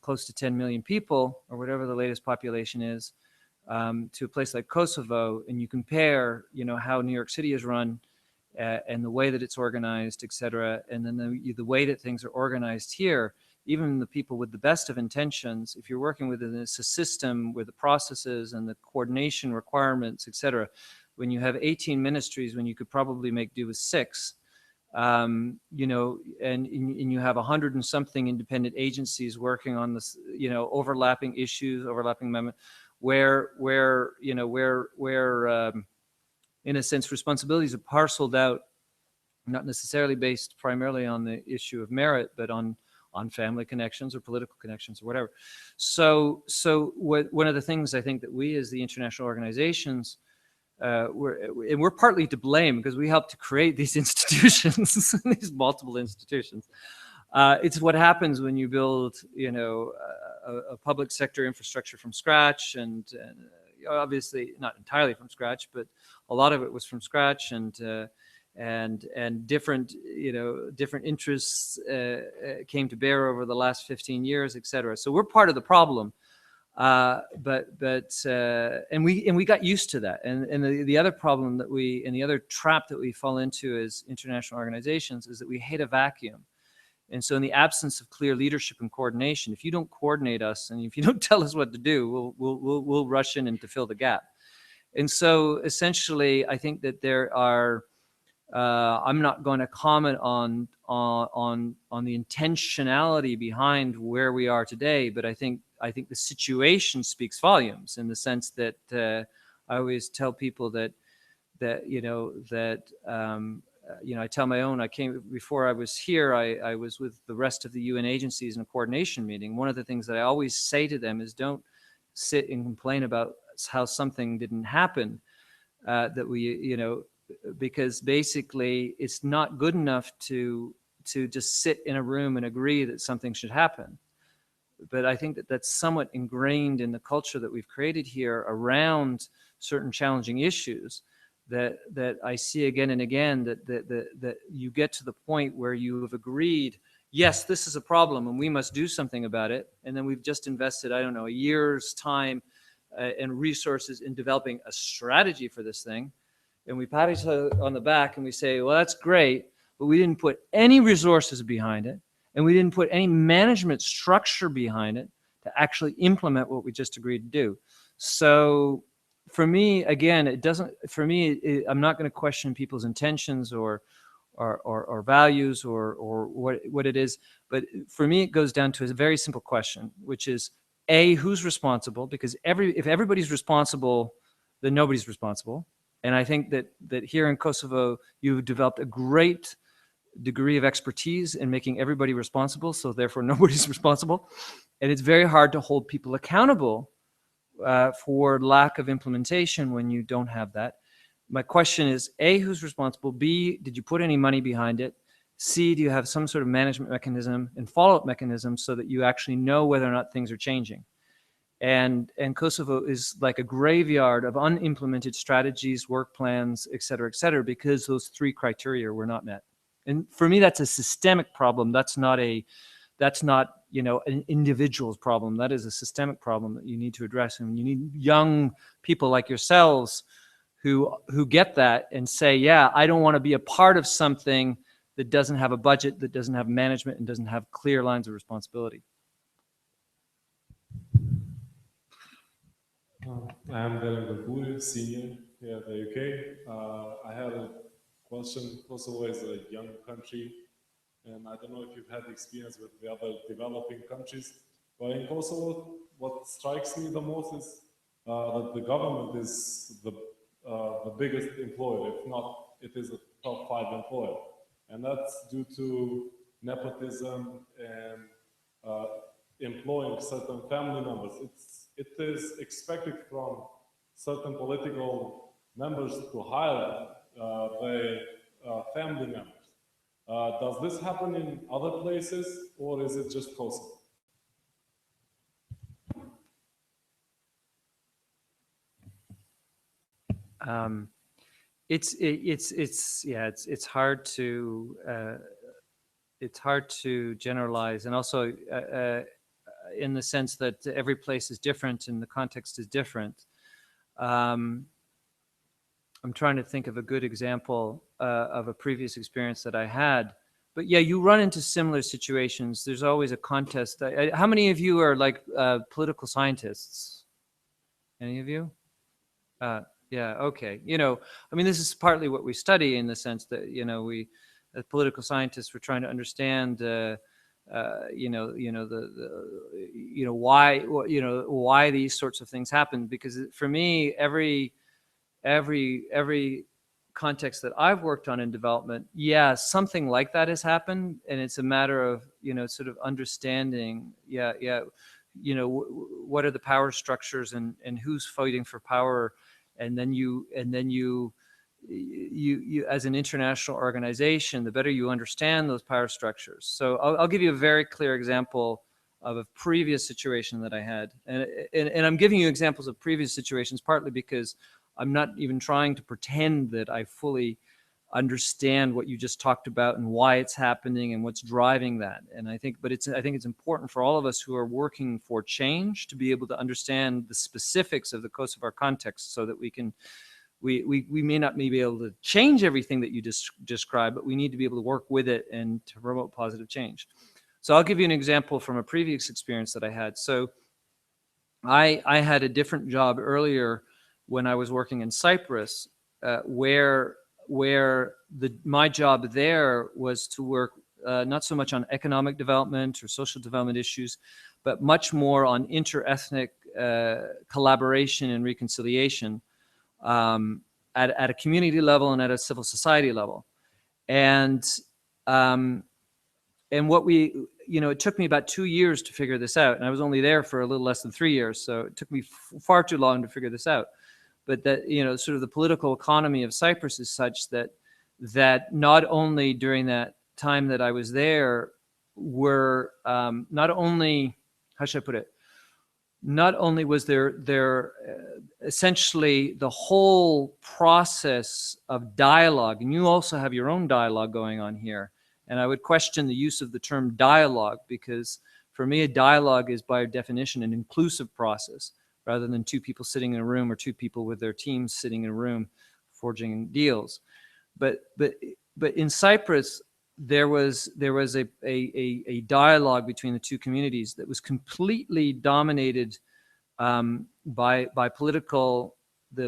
close to 10 million people, or whatever the latest population is, to a place like Kosovo, and you compare, you know, how New York City is run, and the way that it's organized, et cetera, and then the way that things are organized here, even the people with the best of intentions, if you're working within a system with the processes and the coordination requirements, et cetera, when you have 18 ministries, when you could probably make do with 6, you know, and you have 100 and something independent agencies working on this, you know, overlapping issues, overlapping amendment, where in a sense responsibilities are parceled out, not necessarily based primarily on the issue of merit, but on family connections or political connections or whatever. So one of the things I think that we as the international organizations, we're partly to blame because we helped to create these institutions, these multiple institutions. It's what happens when you build, you know, a public sector infrastructure from scratch, and obviously not entirely from scratch, but a lot of it was from scratch, and different, you know, different interests came to bear over the last 15 years, et cetera. So we're part of the problem. And we got used to that. And the other problem that and the other trap that we fall into as international organizations is that we hate a vacuum. And so in the absence of clear leadership and coordination, if you don't coordinate us and if you don't tell us what to do, we'll rush in and to fill the gap. And so essentially, I think that there are, I'm not going to comment on the intentionality behind where we are today, but I think the situation speaks volumes, in the sense that I always tell people that I tell my own. Before I was here, I was with the rest of the UN agencies in a coordination meeting. One of the things that I always say to them is, don't sit and complain about how something didn't happen. That we, because basically it's not good enough to just sit in a room and agree that something should happen. But I think that that's somewhat ingrained in the culture that we've created here around certain challenging issues, that I see again and again, that you get to the point where you have agreed, yes, this is a problem and we must do something about it. And then we've just invested, I don't know, a year's time and resources in developing a strategy for this thing. And we pat each other on the back and we say, well, that's great, but we didn't put any resources behind it. And we didn't put any management structure behind it to actually implement what we just agreed to do. So for me, again, it doesn't, for me, I'm not going to question people's intentions or values or what it is. But for me, it goes down to a very simple question, which is, A, who's responsible? Because if everybody's responsible, then nobody's responsible. And I think that here in Kosovo, you've developed a great degree of expertise in making everybody responsible, so therefore nobody's responsible. And it's very hard to hold people accountable for lack of implementation when you don't have that. My question is, A, who's responsible? B, did you put any money behind it? C, do you have some sort of management mechanism and follow-up mechanism so that you actually know whether or not things are changing? And Kosovo is like a graveyard of unimplemented strategies, work plans, et cetera, because those three criteria were not met. And for me, that's a systemic problem. That's not an individual's problem. That is a systemic problem that you need to address. And you need young people like yourselves who get that and say, yeah, I don't want to be a part of something that doesn't have a budget, that doesn't have management, and doesn't have clear lines of responsibility. I'm Darren Galpuri, senior here at the UK. I have a question. Kosovo is a young country, and I don't know if you've had experience with the other developing countries, but in Kosovo, what strikes me the most is that the government is the biggest employer. If not, it is a top 5 employer, and that's due to nepotism and employing certain family members. It is expected from certain political members to hire their family members. Does this happen in other places, or is it just Kosovo? It's hard to generalize, and also in the sense that every place is different and the context is different. I'm trying to think of a good example of a previous experience that I had. But yeah, you run into similar situations. There's always a contest. How many of you are like political scientists? Any of you? Yeah, okay. I mean, this is partly what we study in the sense that, we, as political scientists, we're trying to understand why these sorts of things happen. Because for me, every context that I've worked on in development, yeah, something like that has happened, and it's a matter of sort of understanding, what are the power structures and who's fighting for power, and then you as an international organization, the better you understand those power structures. So I'll give you a very clear example of a previous situation that I had. And I'm giving you examples of previous situations partly because I'm not even trying to pretend that I fully understand what you just talked about and why it's happening and what's driving that. And I think it's important for all of us who are working for change to be able to understand the specifics of the Kosovar context so that we may not be able to change everything that you described, but we need to be able to work with it and to promote positive change. So I'll give you an example from a previous experience that I had. So I had a different job earlier when I was working in Cyprus, where my job there was to work not so much on economic development or social development issues, but much more on inter-ethnic collaboration and reconciliation at a community level and at a civil society level. And what it took me about 2 years to figure this out, and I was only there for a little less than 3 years, so it took me far too long to figure this out. but that, you know, sort of the political economy of Cyprus is such that not only during that time that I was there were not only, how should I put it, not only was there essentially the whole process of dialogue, and you also have your own dialogue going on here, and I would question the use of the term dialogue, because for me a dialogue is by definition an inclusive process rather than two people sitting in a room or two people with their teams sitting in a room forging deals. But in Cyprus, there was a dialogue between the two communities that was completely dominated by the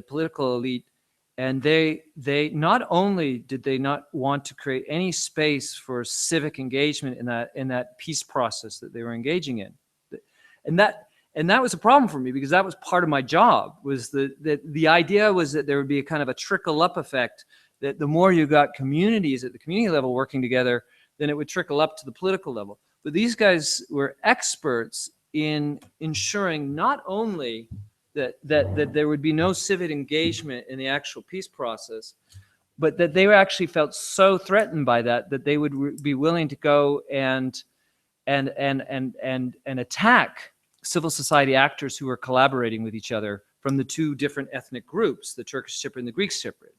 political elite, and they not only did they not want to create any space for civic engagement in that peace process that they were engaging in, and that was a problem for me, because that was part of my job. Was the idea was that there would be a kind of a trickle up effect, that the more you got communities at the community level working together, then it would trickle up to the political level. But these guys were experts in ensuring not only that there would be no civic engagement in the actual peace process, but that they actually felt so threatened by that they would be willing to go and attack civil society actors who were collaborating with each other from the two different ethnic groups, the Turkish Cypriot and the Greek Cypriot.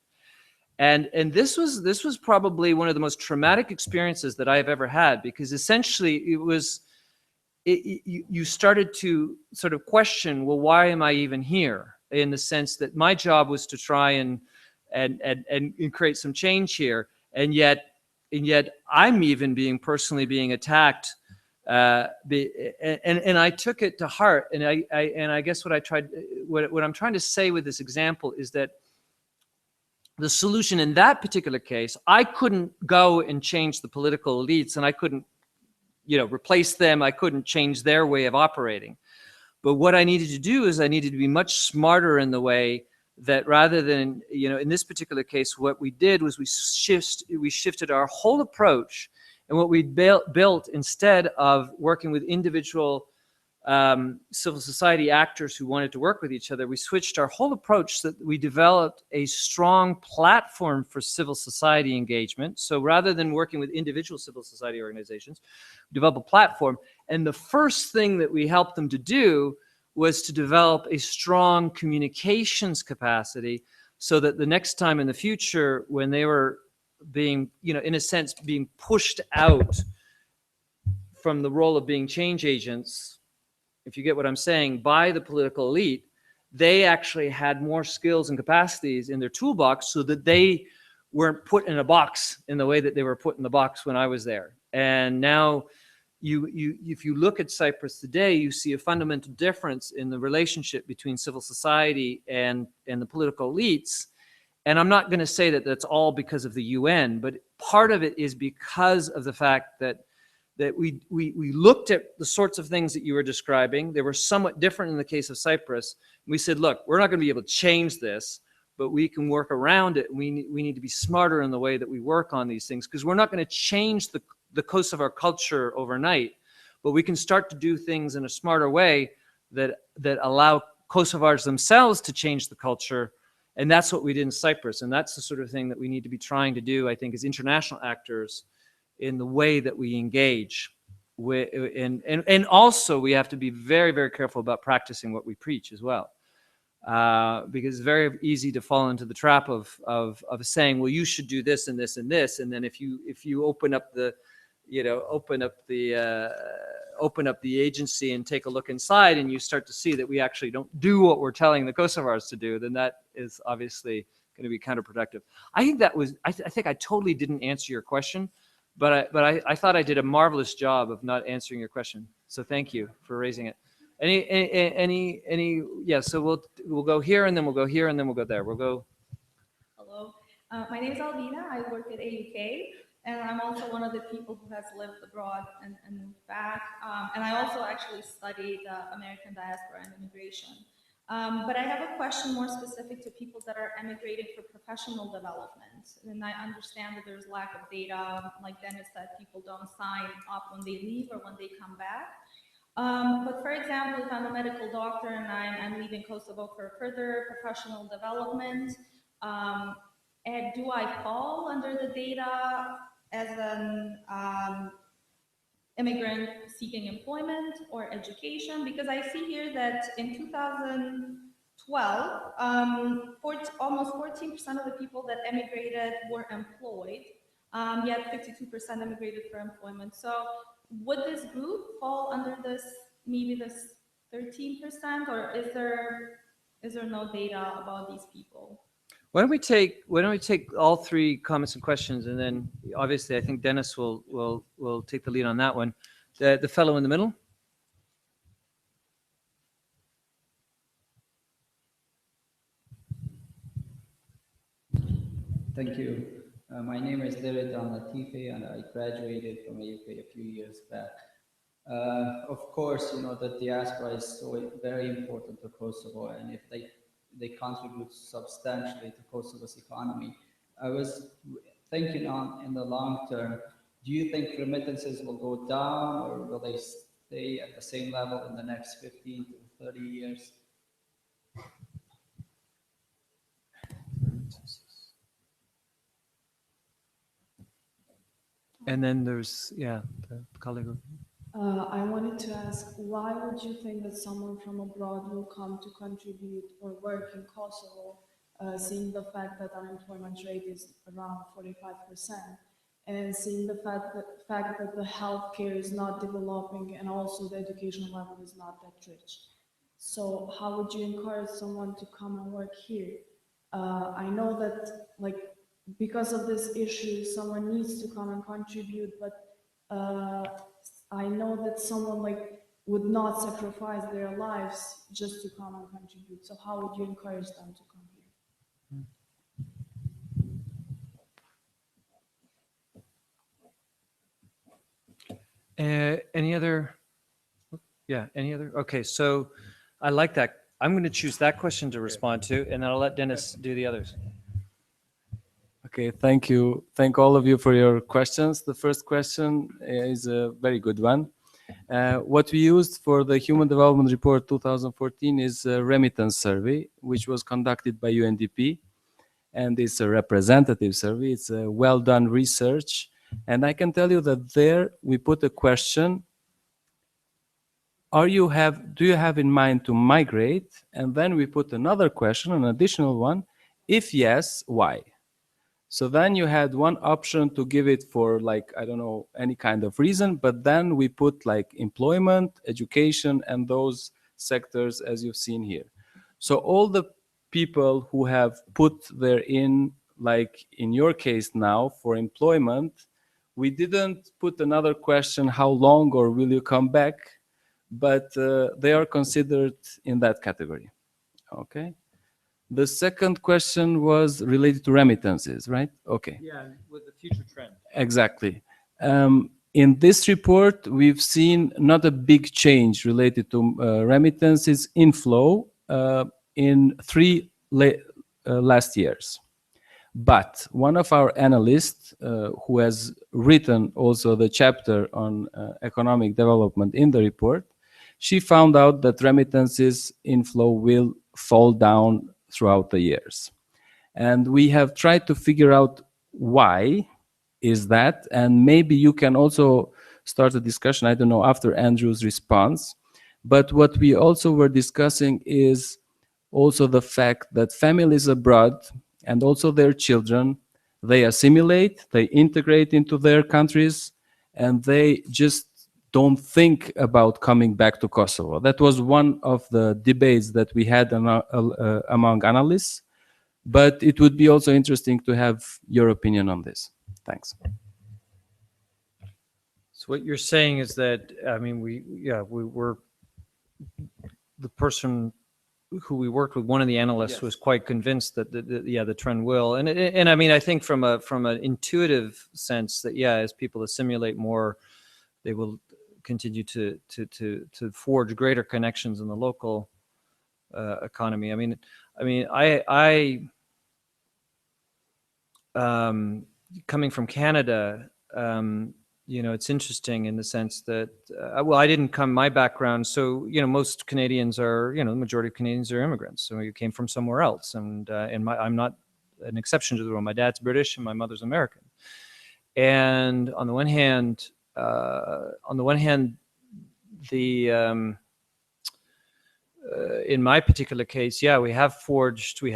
And this was probably one of the most traumatic experiences that I have ever had, because essentially you started to sort of question, well, why am I even here? In the sense that my job was to try and create some change here, and yet I'm even personally being attacked, and I took it to heart, and I guess what I'm trying to say with this example is that the solution in that particular case, I couldn't go and change the political elites, and I couldn't, you know, replace them. I couldn't change their way of operating. But what I needed to do is I needed to be much smarter in the way that, rather than, you know, in this particular case, what we did was we shifted our whole approach, and what we built instead of working with individual civil society actors who wanted to work with each other, we switched our whole approach so that we developed a strong platform for civil society engagement. So rather than working with individual civil society organizations, we developed a platform. And the first thing that we helped them to do was to develop a strong communications capacity, so that the next time in the future, when they were being, you know, in a sense, being pushed out from the role of being change agents, if you get what I'm saying, by the political elite, they actually had more skills and capacities in their toolbox, so that they weren't put in a box in the way that they were put in the box when I was there. And now if you look at Cyprus today, you see a fundamental difference in the relationship between civil society and the political elites. And I'm not going to say that that's all because of the UN, but part of it is because of the fact that we looked at the sorts of things that you were describing. They were somewhat different in the case of Cyprus. We said, look, we're not going to be able to change this, but we can work around it. We need to be smarter in the way that we work on these things, because we're not going to change the Kosovo culture overnight, but we can start to do things in a smarter way that allow Kosovars themselves to change the culture. And that's what we did in Cyprus. And that's the sort of thing that we need to be trying to do, I think, as international actors, in the way that we engage. And also we have to be very, very careful about practicing what we preach as well. Because it's very easy to fall into the trap of saying, well, you should do this and this and this. And then if you open up the agency and take a look inside, and you start to see that we actually don't do what we're telling the Kosovars to do, then that is obviously going to be counterproductive. I think I think I totally didn't answer your question, but I thought I did a marvelous job of not answering your question. So thank you for raising it. Yeah, so we'll go here, and then we'll go here, and then we'll go there. We'll go. Hello, my name is Albina. I work at A.U.K, and I'm also one of the people who has lived abroad and moved back. And I also actually studied American diaspora and immigration. But I have a question more specific to people that are emigrating for professional development. And I understand that there's lack of data, like Dennis said, people don't sign up when they leave or when they come back. But for example, if I'm a medical doctor and I'm leaving Kosovo for further professional development, and do I fall under the data as an immigrant seeking employment or education? Because I see here that in 2012, almost 14% of the people that emigrated were employed, yet 52% immigrated for employment. So would this group fall under this, maybe this 13%, or is there no data about these people? Why don't we take all three comments and questions, and then obviously I think Dennis will take the lead on that one. The fellow in the middle. Thank you. My name is Lirid Al-Latifi, and I graduated from A.U.K a few years back. Of course, you know that diaspora is so very important to Kosovo, and if they contribute substantially to Kosovo's economy. I was thinking on in the long term, do you think remittances will go down, or will they stay at the same level in the next 15 to 30 years? And then there's, the colleague. I wanted to ask, why would you think that someone from abroad will come to contribute or work in Kosovo, seeing the fact that unemployment rate is around 45%, and seeing the fact that the healthcare is not developing and also the educational level is not that rich? So how would you encourage someone to come and work here? I know that, like, because of this issue, someone needs to come and contribute, but I know that someone would not sacrifice their lives just to come and contribute. So how would you encourage them to come here? Any other? Yeah, any other? Okay, so I like that. I'm going to choose that question to respond to, and then I'll let Dennis do the others. Okay, thank you. Thank all of you for your questions. The first question is a very good one. What we used for the Human Development Report 2014 is a remittance survey, which was conducted by UNDP. And it's a representative survey. It's a well-done research. And I can tell you that there we put a question, do you have in mind to migrate? And then we put another question, an additional one. If yes, why? So then you had one option to give it for, like, I don't know, any kind of reason, but then we put like employment, education, and those sectors as you've seen here. So all the people who have put their in, like in your case now, for employment, we didn't put another question, how long or will you come back? But they are considered in that category, okay? The second question was related to remittances, right? Okay. Yeah, with the future trend. Exactly. In this report, we've seen not a big change related to remittances inflow in last years. But one of our analysts, who has written also the chapter on economic development in the report, she found out that remittances inflow will fall down throughout the years. And we have tried to figure out why is that, and maybe you can also start a discussion, I don't know, after Andrew's response. But what we also were discussing is also the fact that families abroad and also their children, they assimilate, they integrate into their countries, and they just don't think about coming back to Kosovo. That was one of the debates that we had among analysts, but it would be also interesting to have your opinion on this. Thanks. So what you're saying is that, I mean, we're the person who we worked with, one of the analysts, yes, was quite convinced that the trend will, and I mean, I think from an intuitive sense that, yeah, as people assimilate more, they will continue to forge greater connections in the local economy. I mean, coming from Canada, you know, it's interesting in the sense that, well, I didn't come, my background, so, you know, most Canadians are, you know, the majority of Canadians are immigrants. So you came from somewhere else. And I'm not an exception to the rule. My dad's British and my mother's American. And on the one hand, in my particular case, yeah, we have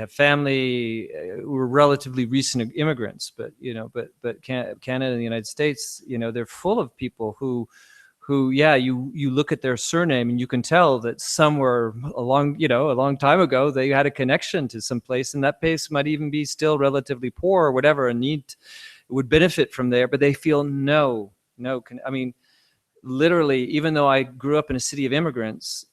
family, we're relatively recent immigrants, but, you know, but Canada and the United States, you know, they're full of people who, yeah, you look at their surname and you can tell that somewhere along, you know, a long time ago, they had a connection to some place, and that place might even be still relatively poor or whatever, and would benefit from there, but they feel I mean, literally, even though I grew up in a city of immigrants,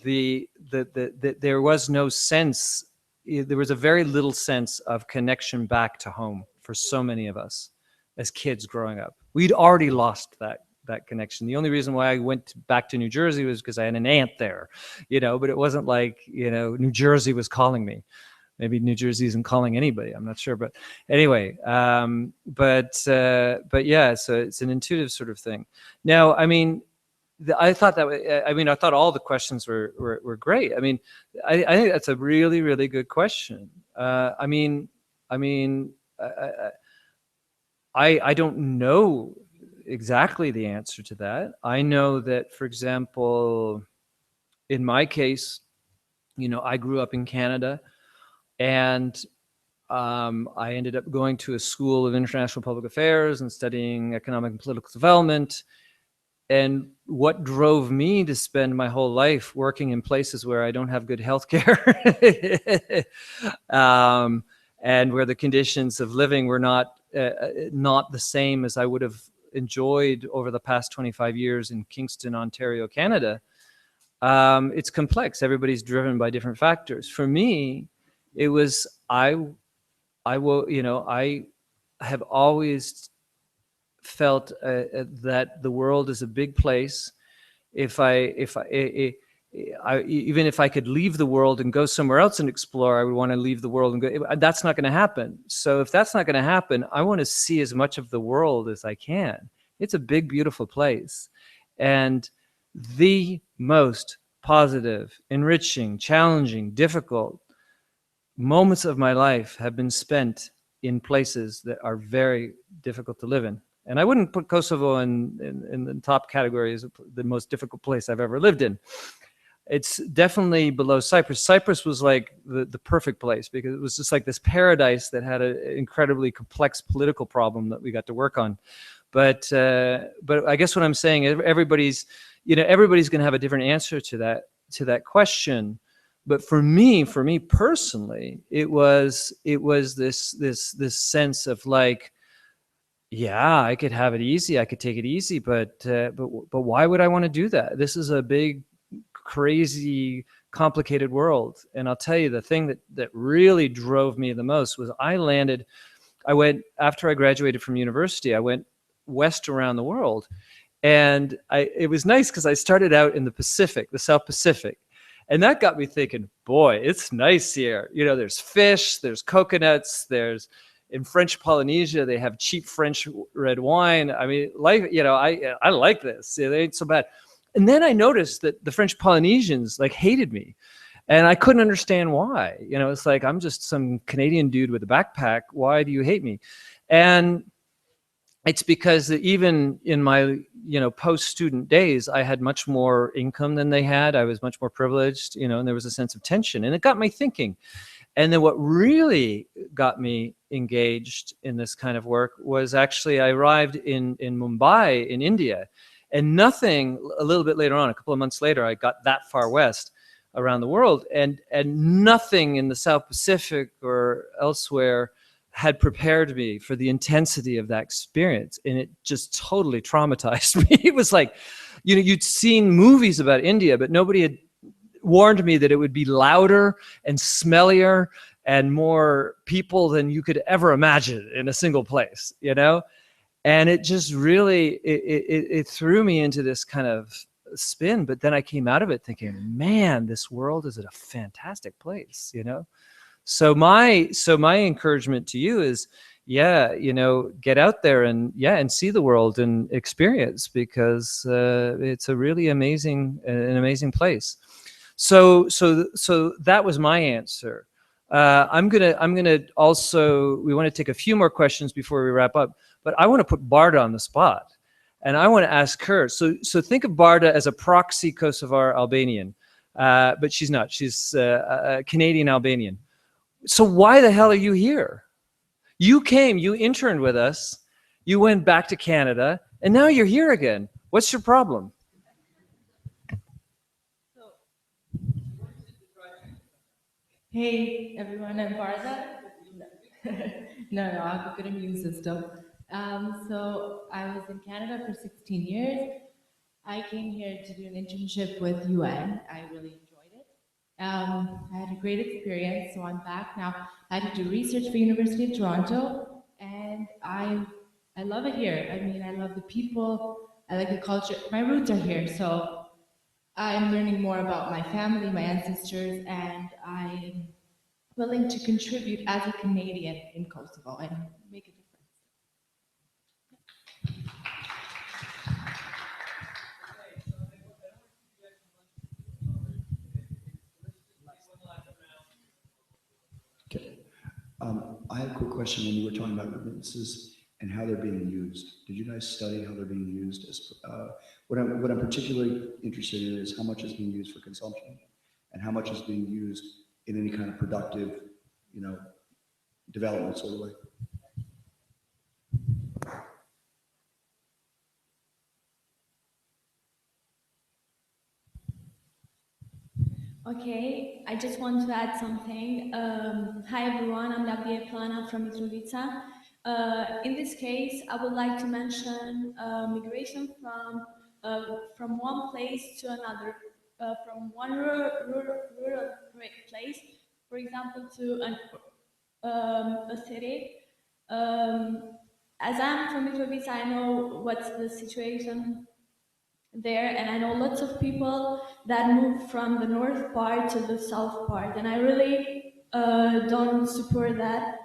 there was no sense, there was a very little sense of connection back to home for so many of us as kids growing up. We'd already lost that connection. The only reason why I went back to New Jersey was because I had an aunt there, you know, but it wasn't like, you know, New Jersey was calling me. Maybe New Jersey isn't calling anybody, I'm not sure, but anyway, but yeah, so it's an intuitive sort of thing. Now, I mean, I thought all the questions were great. I mean, I think that's a really, really good question. I don't know exactly the answer to that. I know that, for example, in my case, you know, I grew up in Canada, and I ended up going to a school of international public affairs and studying economic and political development. And what drove me to spend my whole life working in places where I don't have good health care and where the conditions of living were not the same as I would have enjoyed over the past 25 years in Kingston, Ontario, Canada, it's complex. Everybody's driven by different factors. For me, it was, I have always felt that the world is a big place. Even if I could leave the world and go somewhere else and explore, I would want to leave the world and go. That's not going to happen. So if that's not going to happen, I want to see as much of the world as I can. It's a big, beautiful place. And the most positive, enriching, challenging, difficult moments of my life have been spent in places that are very difficult to live in. And I wouldn't put Kosovo in the top category as the most difficult place I've ever lived in. It's definitely below Cyprus. Cyprus was like the perfect place because it was just like this paradise that had an incredibly complex political problem that we got to work on. But I guess what I'm saying is everybody's going to have a different answer to that question. But for me personally, it was this sense of like, yeah, I could have it easy, I could take it easy, but why would I want to do that? This is a big, crazy, complicated world. And I'll tell you, the thing that really drove me the most was after I graduated from university, I went west around the world. And it was nice because I started out in the Pacific, the South Pacific. And that got me thinking, boy, it's nice here. You know, there's fish, there's coconuts, in French Polynesia, they have cheap French red wine. I mean, life, you know, I like this. It ain't so bad. And then I noticed that the French Polynesians like hated me. And I couldn't understand why. You know, it's like, I'm just some Canadian dude with a backpack. Why do you hate me? And it's because even in my, you know, post-student days, I had much more income than they had. I was much more privileged, you know, and there was a sense of tension. And it got me thinking. And then what really got me engaged in this kind of work was actually I arrived in Mumbai in India, and a little bit later on, a couple of months later, I got that far west around the world, and nothing in the South Pacific or elsewhere had prepared me for the intensity of that experience. And it just totally traumatized me. It was like, you know, you'd seen movies about India, but nobody had warned me that it would be louder and smellier and more people than you could ever imagine in a single place, you know? And it just really, it threw me into this kind of spin. But then I came out of it thinking, man, this world is a fantastic place, you know? So my encouragement to you is yeah, get out there and see the world and experience, because it's a really an amazing place. So that was my answer. I'm gonna also, we want to take a few more questions before we wrap up, but I want to put Barda on the spot, and I want to ask her. So think of Barda as a proxy Kosovar Albanian, but she's not. She's a Canadian Albanian. So why the hell are you here? You came, you interned with us, you went back to Canada, and now you're here again. What's your problem? Hey everyone, I'm Barza. No, I have a good immune system. So I was in Canada for 16 years. I came here to do an internship with UN. I really enjoyed it. I had a great experience, so I'm back now. I had to do research for University of Toronto, and I love it here. I mean, I love the people. I like the culture. My roots are here, so I'm learning more about my family, my ancestors, and I'm willing to contribute as a Canadian in Kosovo and make a difference. Okay. I had a quick question. When you were talking about remittances and how they're being used, did you guys study how they're being used? What I'm particularly interested in is how much is being used for consumption and how much is being used in any kind of productive, development sort of way. Okay, I just want to add something. Hi everyone, I'm Gabriela Plana from Mitrovica. In this case, I would like to mention migration from one place to another, from one rural place, for example, to a city. As I'm from Mitrovica, I know what's the situation there, and I know lots of people that move from the north part to the south part, and I really don't support that.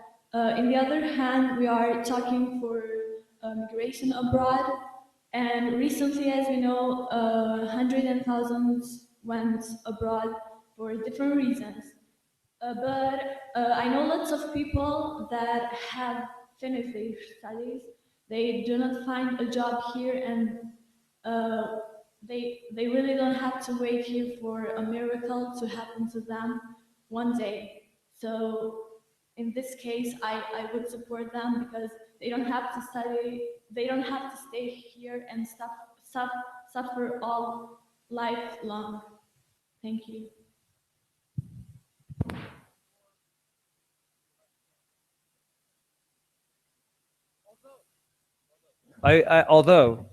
In the other hand, we are talking for migration abroad, and recently, as we know, hundreds and thousands went abroad for different reasons. But I know lots of people that have finished their studies. They do not find a job here, and uh, they really don't have to wait here for a miracle to happen to them one day. So in this case, I would support them because they don't have to study, they don't have to stay here and suffer all life long. Thank you. Although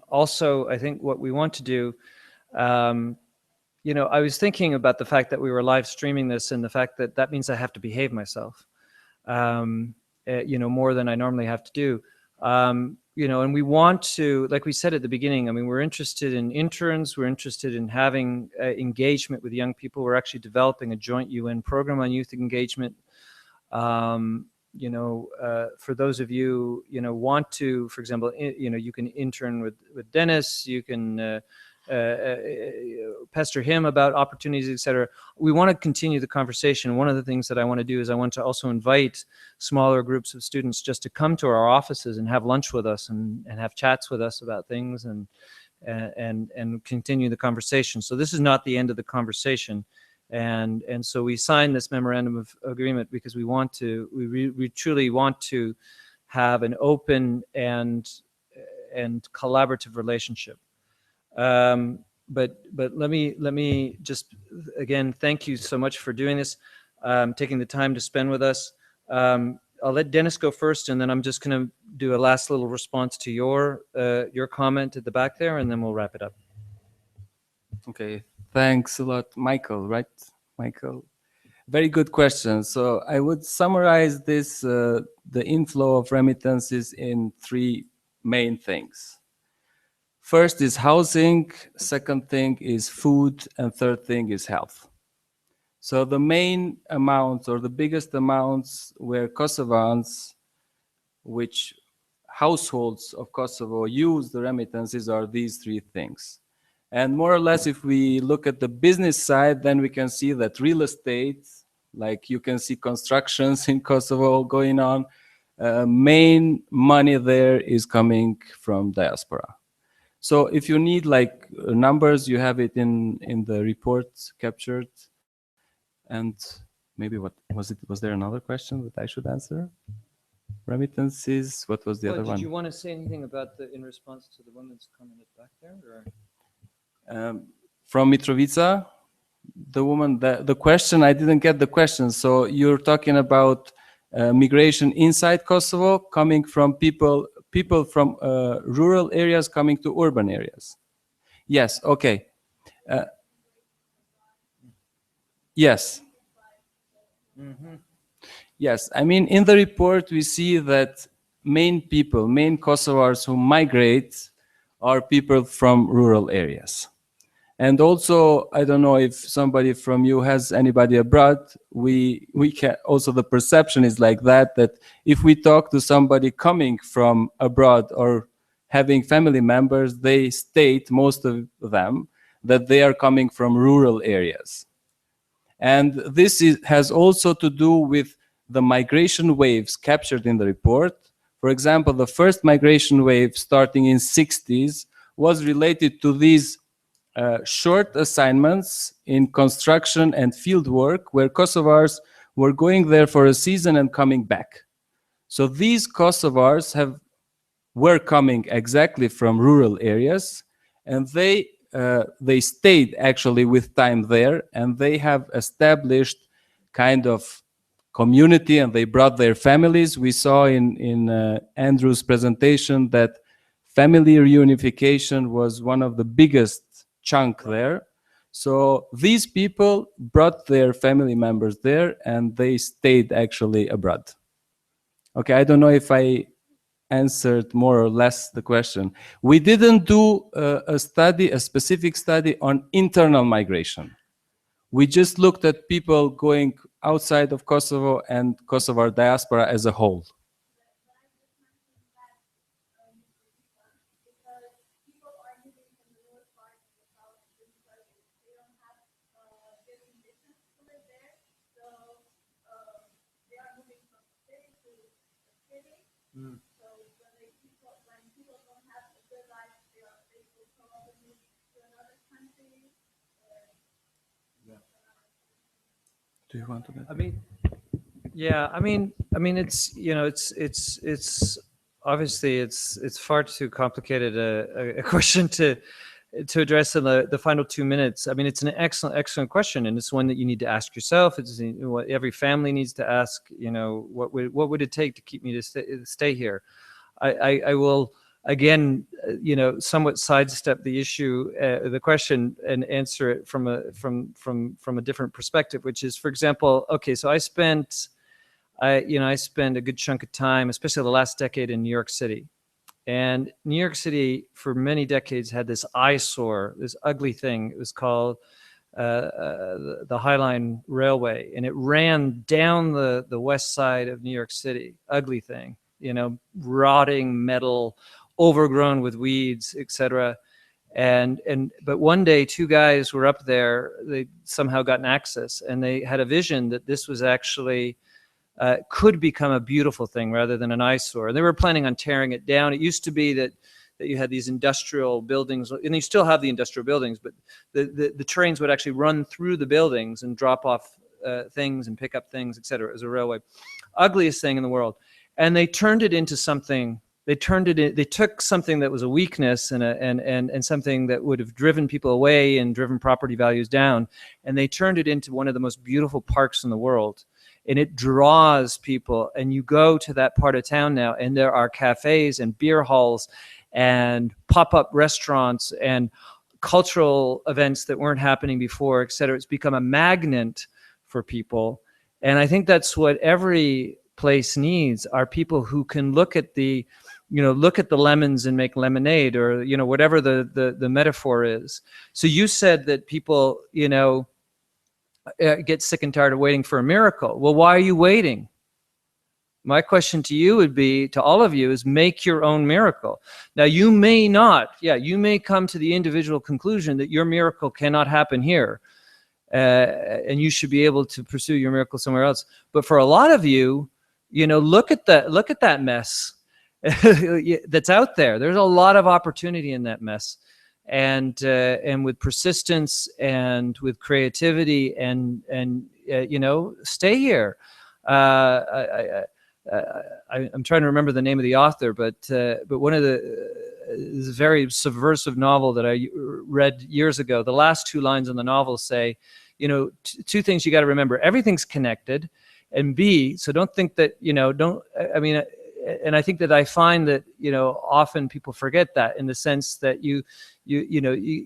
also I think what we want to do, I was thinking about the fact that we were live streaming this, and the fact that that means I have to behave myself, more than I normally have to do. And we want to, like we said at the beginning, I mean, we're interested in interns, we're interested in having engagement with young people. We're actually developing a joint UN program on youth engagement. For those of you, want to, for example, you can intern with Dennis, you can pester him about opportunities, etc. We want to continue the conversation. One of the things that I want to do is I want to also invite smaller groups of students just to come to our offices and have lunch with us and have chats with us about things and continue the conversation. So this is not the end of the conversation. And so we signed this memorandum of agreement because we want to, we truly want to have an open and collaborative relationship. But let me just again thank you so much for doing this, taking the time to spend with us. I'll let Dennis go first, and then I'm just going to do a last little response to your comment at the back there, and then we'll wrap it up. Okay, thanks a lot, Michael, right? Michael, very good question. So I would summarize this, the inflow of remittances in three main things. First is housing, second thing is food, and third thing is health. So the main amounts or the biggest amounts were Kosovans which households of Kosovo use the remittances are these three things. And more or less, if we look at the business side, then we can see that real estate, like you can see constructions in Kosovo going on, main money there is coming from diaspora. So if you need like numbers, you have it in the report captured. And maybe what was it? Was there another question that I should answer? Remittances. What was the other one? Did you want to say anything about in response to the woman's comment back there? Or? From Mitrovica, the woman. The question, I didn't get the question. So you're talking about migration inside Kosovo, coming from people from rural areas coming to urban areas. Yes. Okay. Yes. Mm-hmm. Yes, I mean, in the report, we see that main Kosovars who migrate are people from rural areas. And also, I don't know if somebody from you has anybody abroad, we can, also the perception is like that if we talk to somebody coming from abroad or having family members, they state, most of them, that they are coming from rural areas. And this has also to do with the migration waves captured in the report. For example, the first migration wave starting in 60s was related to these short assignments in construction and field work where Kosovars were going there for a season and coming back. So these Kosovars were coming exactly from rural areas, and they stayed actually with time there, and they have established kind of community, and they brought their families. We saw in Andrew's presentation that family reunification was one of the biggest chunk there. So these people brought their family members there, and they stayed actually abroad. Okay, I don't know if I answered more or less the question. We didn't do a specific study on internal migration. We just looked at people going outside of Kosovo and Kosovar diaspora as a whole. Do you want to get? I mean, yeah. I mean, it's it's obviously it's far too complicated a question to address in the final 2 minutes. I mean, it's an excellent question, and it's one that you need to ask yourself. It's what every family needs to ask. What would it take to keep me to stay here? I will again, somewhat sidestep the issue, the question, and answer it from a different perspective, which is, for example, okay, so I spent a good chunk of time, especially the last decade, in New York City. And New York City, for many decades, had this eyesore, this ugly thing. It was called the High Line Railway, and it ran down the west side of New York City. Ugly thing, rotting metal, overgrown with weeds, etc. But one day, two guys were up there. They somehow gotten access, and they had a vision that this was actually could become a beautiful thing rather than an eyesore. And they were planning on tearing it down. It used to be that you had these industrial buildings, and you still have the industrial buildings, but the trains would actually run through the buildings and drop off things and pick up things, etc. It was a railway. Ugliest thing in the world. And they turned it into something. They took something that was a weakness and something that would have driven people away and driven property values down, and they turned it into one of the most beautiful parks in the world. And it draws people, and you go to that part of town now, and there are cafes and beer halls and pop-up restaurants and cultural events that weren't happening before, et cetera. It's become a magnet for people. And I think that's what every place needs, are people who can look at the lemons and make lemonade, or, whatever the metaphor is. So you said that people, get sick and tired of waiting for a miracle. Well, why are you waiting? My question to you would be, to all of you, is make your own miracle. Now, you may not, you may come to the individual conclusion that your miracle cannot happen here, and you should be able to pursue your miracle somewhere else. But for a lot of you, look at that mess that's out there. There's a lot of opportunity in that mess, and with persistence and with creativity and stay here. I'm trying to remember the name of the author, but one of this very subversive novel that I read years ago, the last two lines in the novel say, two things you got to remember: everything's connected, and B, so don't think that and I think that I find that often people forget that, in the sense that you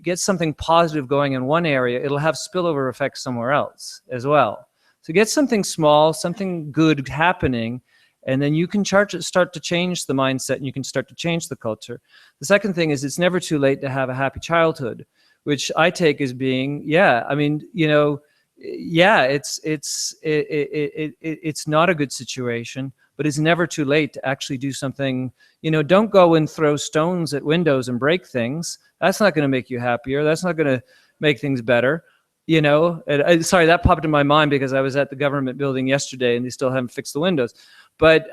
get something positive going in one area, it'll have spillover effects somewhere else as well. So get something small, something good happening, and then you can start to change the mindset, and you can start to change the culture. The second thing is, it's never too late to have a happy childhood, which I take as being, it's not a good situation, but it's never too late to actually do something. Don't go and throw stones at windows and break things. That's not going to make you happier. That's not going to make things better. Sorry, that popped in my mind because I was at the government building yesterday and they still haven't fixed the windows. But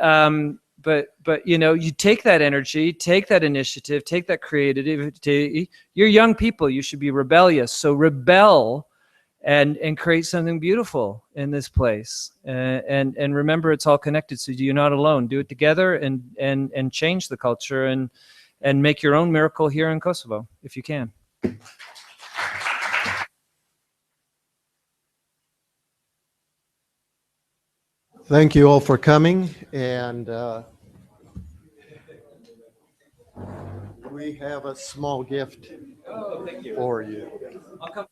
you take that energy, take that initiative, take that creativity. You're young people. You should be rebellious. So rebel and create something beautiful in this place. And remember, it's all connected. So you're not alone. Do it together and change the culture and make your own miracle here in Kosovo if you can. Thank you all for coming, and we have a small gift for you. I'll come.